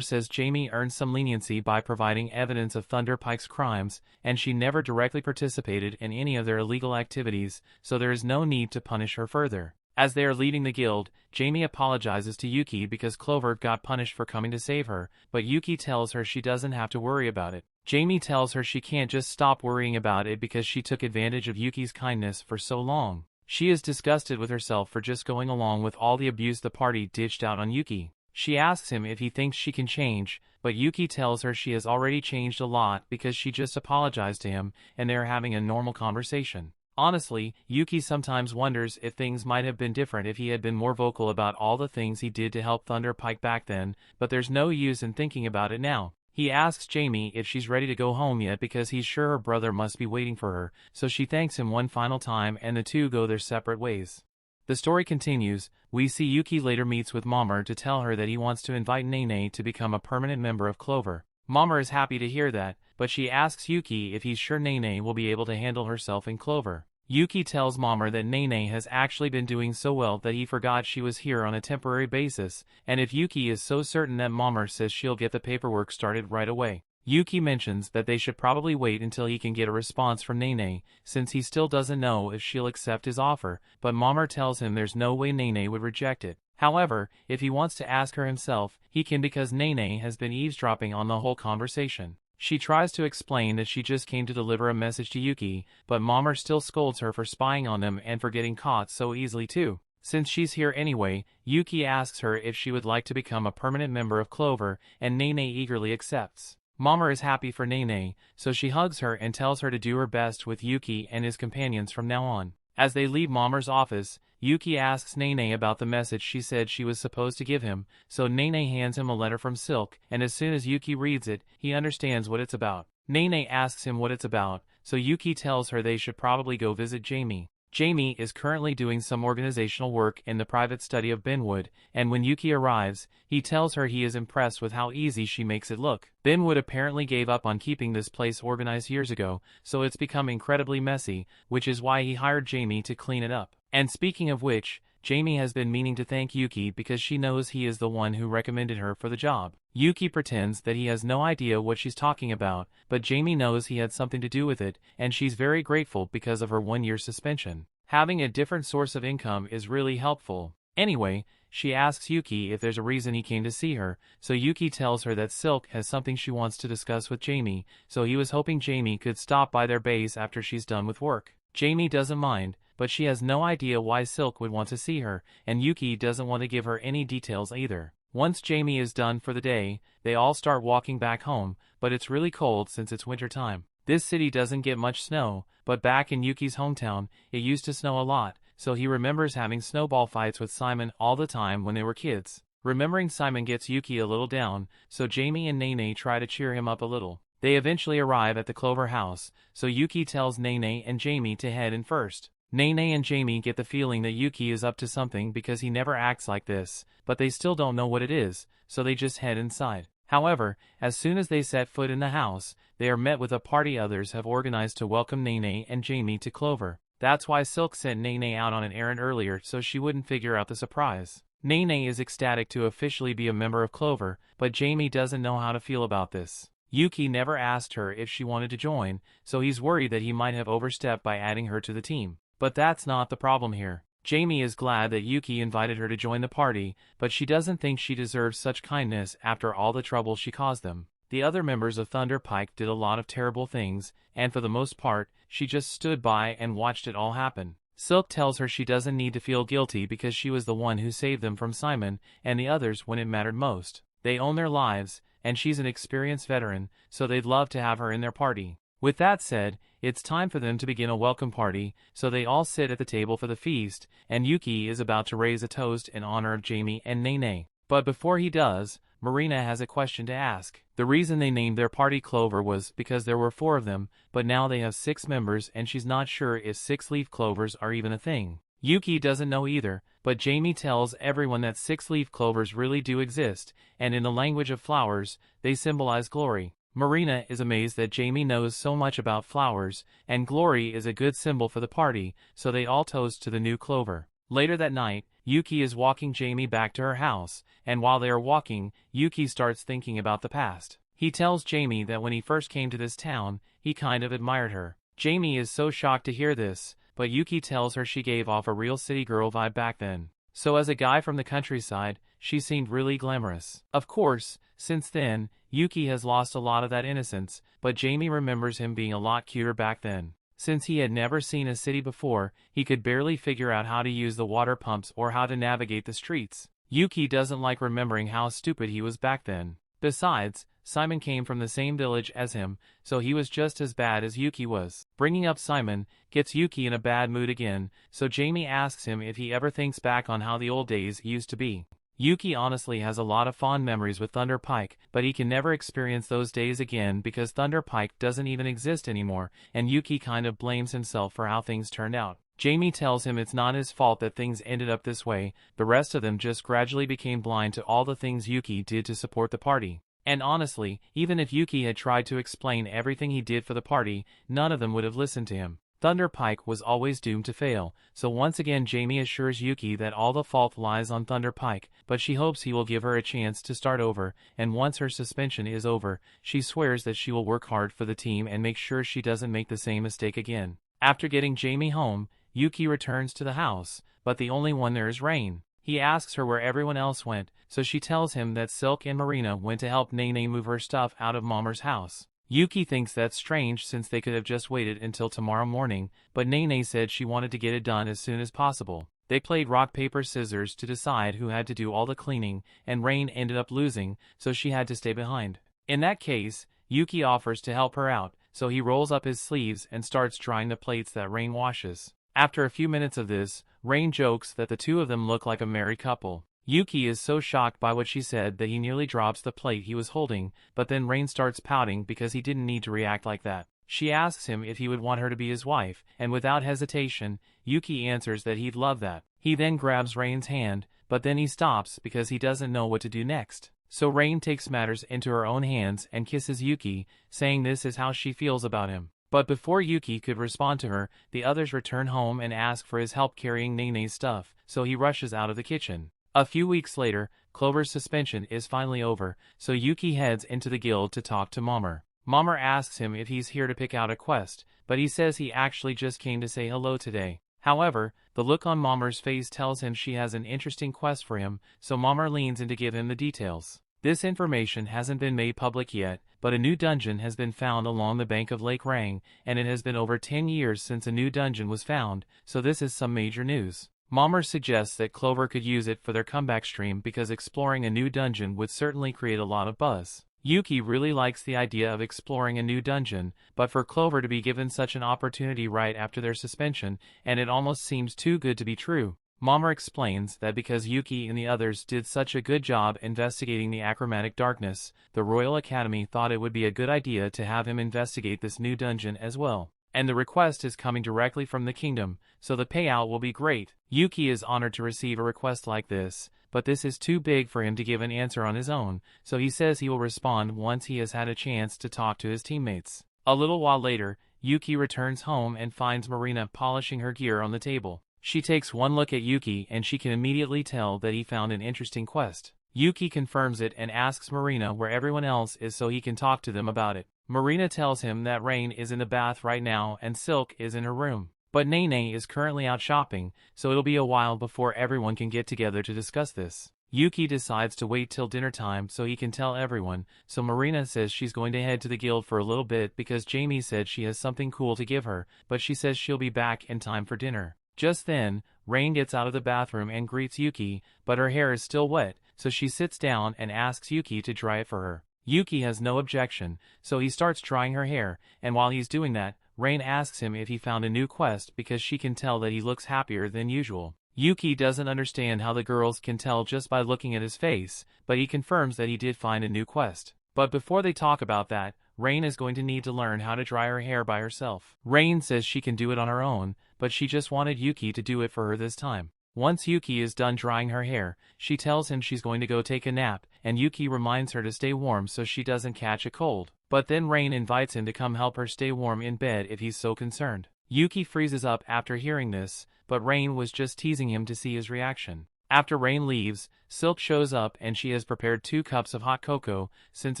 Speaker 1: says Jamie earned some leniency by providing evidence of Thunder Pike's crimes, and she never directly participated in any of their illegal activities, so there is no need to punish her further. As they are leaving the guild, Jamie apologizes to Yuke because Clover got punished for coming to save her, but Yuke tells her she doesn't have to worry about it. Jamie tells her she can't just stop worrying about it because she took advantage of Yuki's kindness for so long. She is disgusted with herself for just going along with all the abuse the party dished out on Yuke. She asks him if he thinks she can change, but Yuke tells her she has already changed a lot because she just apologized to him and they are having a normal conversation. Honestly, Yuke sometimes wonders if things might have been different if he had been more vocal about all the things he did to help Thunder Pike back then, but there's no use in thinking about it now. He asks Jamie if she's ready to go home yet because he's sure her brother must be waiting for her, so she thanks him one final time and the two go their separate ways. The story continues. We see Yuke later meets with Mommer to tell her that he wants to invite Nene to become a permanent member of Clover. Mommer is happy to hear that, but she asks Yuke if he's sure Nene will be able to handle herself in Clover. Yuke tells Mommer that Nene has actually been doing so well that he forgot she was here on a temporary basis, and if Yuke is so certain that Mommer says she'll get the paperwork started right away. Yuke mentions that they should probably wait until he can get a response from Nene, since he still doesn't know if she'll accept his offer, but Mommer tells him there's no way Nene would reject it. However, if he wants to ask her himself, he can because Nene has been eavesdropping on the whole conversation. She tries to explain that she just came to deliver a message to Yuke, but Mommer still scolds her for spying on them and for getting caught so easily too. Since she's here anyway, Yuke asks her if she would like to become a permanent member of Clover, and Nene eagerly accepts. Mommer is happy for Nene, so she hugs her and tells her to do her best with Yuke and his companions from now on. As they leave Mommer's office, Yuke asks Nene about the message she said she was supposed to give him, so Nene hands him a letter from Silk, and as soon as Yuke reads it, he understands what it's about. Nene asks him what it's about, so Yuke tells her they should probably go visit Jamie. Jamie is currently doing some organizational work in the private study of Benwood, and when Yuke arrives, he tells her he is impressed with how easy she makes it look. Benwood apparently gave up on keeping this place organized years ago, so it's become incredibly messy, which is why he hired Jamie to clean it up. And speaking of which, Jamie has been meaning to thank Yuke because she knows he is the one who recommended her for the job. Yuke pretends that he has no idea what she's talking about, but Jamie knows he had something to do with it, and she's very grateful because of her 1-year suspension. Having a different source of income is really helpful. Anyway, she asks Yuke if there's a reason he came to see her, so Yuke tells her that Silk has something she wants to discuss with Jamie, so he was hoping Jamie could stop by their base after she's done with work. Jamie doesn't mind, but she has no idea why Silk would want to see her, and Yuke doesn't want to give her any details either. Once Jamie is done for the day, they all start walking back home, but it's really cold since it's winter time. This city doesn't get much snow, but back in Yuke's hometown, it used to snow a lot, so he remembers having snowball fights with Simon all the time when they were kids. Remembering Simon gets Yuke a little down, so Jamie and Nene try to cheer him up a little. They eventually arrive at the Clover house, so Yuke tells Nene and Jamie to head in first. Nene and Jamie get the feeling that Yuke is up to something because he never acts like this, but they still don't know what it is, so they just head inside. However, as soon as they set foot in the house, they are met with a party others have organized to welcome Nene and Jamie to Clover. That's why Silk sent Nene out on an errand earlier so she wouldn't figure out the surprise. Nene is ecstatic to officially be a member of Clover, but Jamie doesn't know how to feel about this. Yuke never asked her if she wanted to join, so he's worried that he might have overstepped by adding her to the team. But that's not the problem here. Jamie is glad that Yuke invited her to join the party, but she doesn't think she deserves such kindness after all the trouble she caused them. The other members of Thunder Pike did a lot of terrible things, and for the most part, she just stood by and watched it all happen. Silk tells her she doesn't need to feel guilty because she was the one who saved them from Simon and the others when it mattered most. They own their lives, and she's an experienced veteran, so they'd love to have her in their party. With that said, it's time for them to begin a welcome party, so they all sit at the table for the feast, and Yuke is about to raise a toast in honor of Jamie and Nene. But before he does, Marina has a question to ask. The reason they named their party Clover was because there were 4 of them, but now they have 6 members and she's not sure if 6-leaf clovers are even a thing. Yuke doesn't know either, but Jamie tells everyone that 6-leaf clovers really do exist, and in the language of flowers, they symbolize glory. Marina is amazed that Jamie knows so much about flowers, and glory is a good symbol for the party, so they all toast to the new Clover. Later that night, Yuke is walking Jamie back to her house, and while they are walking, Yuke starts thinking about the past. He tells Jamie that when he first came to this town, he kind of admired her. Jamie is so shocked to hear this, but Yuke tells her she gave off a real city girl vibe back then. So as a guy from the countryside, she seemed really glamorous. Of course, since then, Yuke has lost a lot of that innocence, but Jamie remembers him being a lot cuter back then. Since he had never seen a city before, he could barely figure out how to use the water pumps or how to navigate the streets. Yuke doesn't like remembering how stupid he was back then. Besides, Simon came from the same village as him, so he was just as bad as Yuke was. Bringing up Simon gets Yuke in a bad mood again, so Jamie asks him if he ever thinks back on how the old days used to be. Yuke honestly has a lot of fond memories with Thunder Pike, but he can never experience those days again because Thunder Pike doesn't even exist anymore, and Yuke kind of blames himself for how things turned out. Jamie tells him it's not his fault that things ended up this way, the rest of them just gradually became blind to all the things Yuke did to support the party. And honestly, even if Yuke had tried to explain everything he did for the party, none of them would have listened to him. Thunder Pike was always doomed to fail, so once again Jamie assures Yuke that all the fault lies on Thunder Pike, but she hopes he will give her a chance to start over, and once her suspension is over, she swears that she will work hard for the team and make sure she doesn't make the same mistake again. After getting Jamie home, Yuke returns to the house, but the only one there is Rain. He asks her where everyone else went, so she tells him that Silk and Marina went to help Nene move her stuff out of Mommer's house. Yuke thinks that's strange since they could have just waited until tomorrow morning, but Nene said she wanted to get it done as soon as possible. They played rock paper scissors to decide who had to do all the cleaning, and Rain ended up losing, so she had to stay behind. In that case, Yuke offers to help her out, so he rolls up his sleeves and starts drying the plates that Rain washes. After a few minutes of this, Rain jokes that the two of them look like a married couple. Yuke is so shocked by what she said that he nearly drops the plate he was holding, but then Rain starts pouting because he didn't need to react like that. She asks him if he would want her to be his wife, and without hesitation, Yuke answers that he'd love that. He then grabs Rain's hand, but then he stops because he doesn't know what to do next. So Rain takes matters into her own hands and kisses Yuke, saying this is how she feels about him. But before Yuke could respond to her, the others return home and ask for his help carrying Nene's stuff, so he rushes out of the kitchen. A few weeks later, Clover's suspension is finally over, so Yuke heads into the guild to talk to Mommer. Mommer asks him if he's here to pick out a quest, but he says he actually just came to say hello today. However, the look on Mommer's face tells him she has an interesting quest for him, so Mommer leans in to give him the details. This information hasn't been made public yet, but a new dungeon has been found along the bank of Lake Rang, and it has been over 10 years since a new dungeon was found, so this is some major news. Mommer suggests that Clover could use it for their comeback stream because exploring a new dungeon would certainly create a lot of buzz. Yuke really likes the idea of exploring a new dungeon, but for Clover to be given such an opportunity right after their suspension, and it almost seems too good to be true. Mommer explains that because Yuke and the others did such a good job investigating the Achromatic Darkness, the Royal Academy thought it would be a good idea to have him investigate this new dungeon as well. and the request is coming directly from the kingdom, so the payout will be great. Yuke is honored to receive a request like this, but this is too big for him to give an answer on his own, so he says he will respond once he has had a chance to talk to his teammates. A little while later, Yuke returns home and finds Marina polishing her gear on the table. She takes one look at Yuke and she can immediately tell that he found an interesting quest. Yuke confirms it and asks Marina where everyone else is so he can talk to them about it. Marina tells him that Rain is in the bath right now and Silk is in her room. But Nene is currently out shopping, so it'll be a while before everyone can get together to discuss this. Yuke decides to wait till dinner time so he can tell everyone, so Marina says she's going to head to the guild for a little bit because Jamie said she has something cool to give her, but she says she'll be back in time for dinner. Just then, Rain gets out of the bathroom and greets Yuke, but her hair is still wet, so she sits down and asks Yuke to dry it for her. Yuke has no objection, so he starts drying her hair, and while he's doing that, Rain asks him if he found a new quest because she can tell that he looks happier than usual. Yuke doesn't understand how the girls can tell just by looking at his face, but he confirms that he did find a new quest. But before they talk about that, Rain is going to need to learn how to dry her hair by herself. Rain says she can do it on her own, but she just wanted Yuke to do it for her this time. Once Yuke is done drying her hair, she tells him she's going to go take a nap, and Yuke reminds her to stay warm so she doesn't catch a cold. But then Rain invites him to come help her stay warm in bed if he's so concerned. Yuke freezes up after hearing this, but Rain was just teasing him to see his reaction. After Rain leaves, Silk shows up and she has prepared 2 cups of hot cocoa since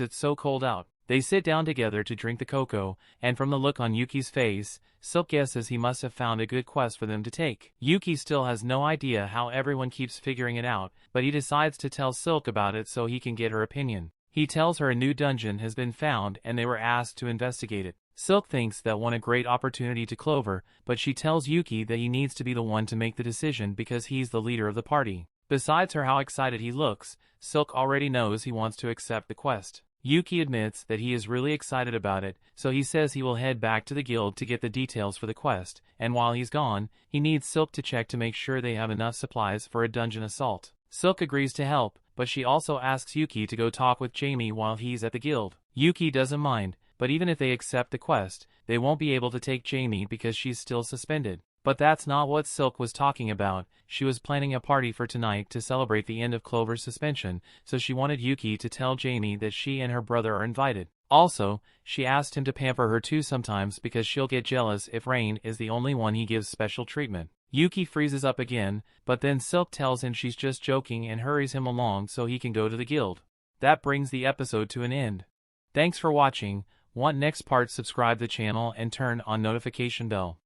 Speaker 1: it's so cold out. They sit down together to drink the cocoa, and from the look on Yuki's face, Silk guesses he must have found a good quest for them to take. Yuke still has no idea how everyone keeps figuring it out, but he decides to tell Silk about it so he can get her opinion. He tells her a new dungeon has been found and they were asked to investigate it. Silk thinks that won a great opportunity to Clover, but she tells Yuke that he needs to be the one to make the decision because he's the leader of the party. Besides her how excited he looks, Silk already knows he wants to accept the quest. Yuke admits that he is really excited about it, so he says he will head back to the guild to get the details for the quest, and while he's gone, he needs Silk to check to make sure they have enough supplies for a dungeon assault. Silk agrees to help, but she also asks Yuke to go talk with Jamie while he's at the guild. Yuke doesn't mind, but even if they accept the quest, they won't be able to take Jamie because she's still suspended. But that's not what Silk was talking about. She was planning a party for tonight to celebrate the end of Clover's suspension, so she wanted Yuke to tell Jamie that she and her brother are invited. Also, she asked him to pamper her too sometimes because she'll get jealous if Rain is the only one he gives special treatment. Yuke freezes up again, but then Silk tells him she's just joking and hurries him along so he can go to the guild. That brings the episode to an end. Thanks for watching. Want next part? Subscribe the channel and turn on notification bell.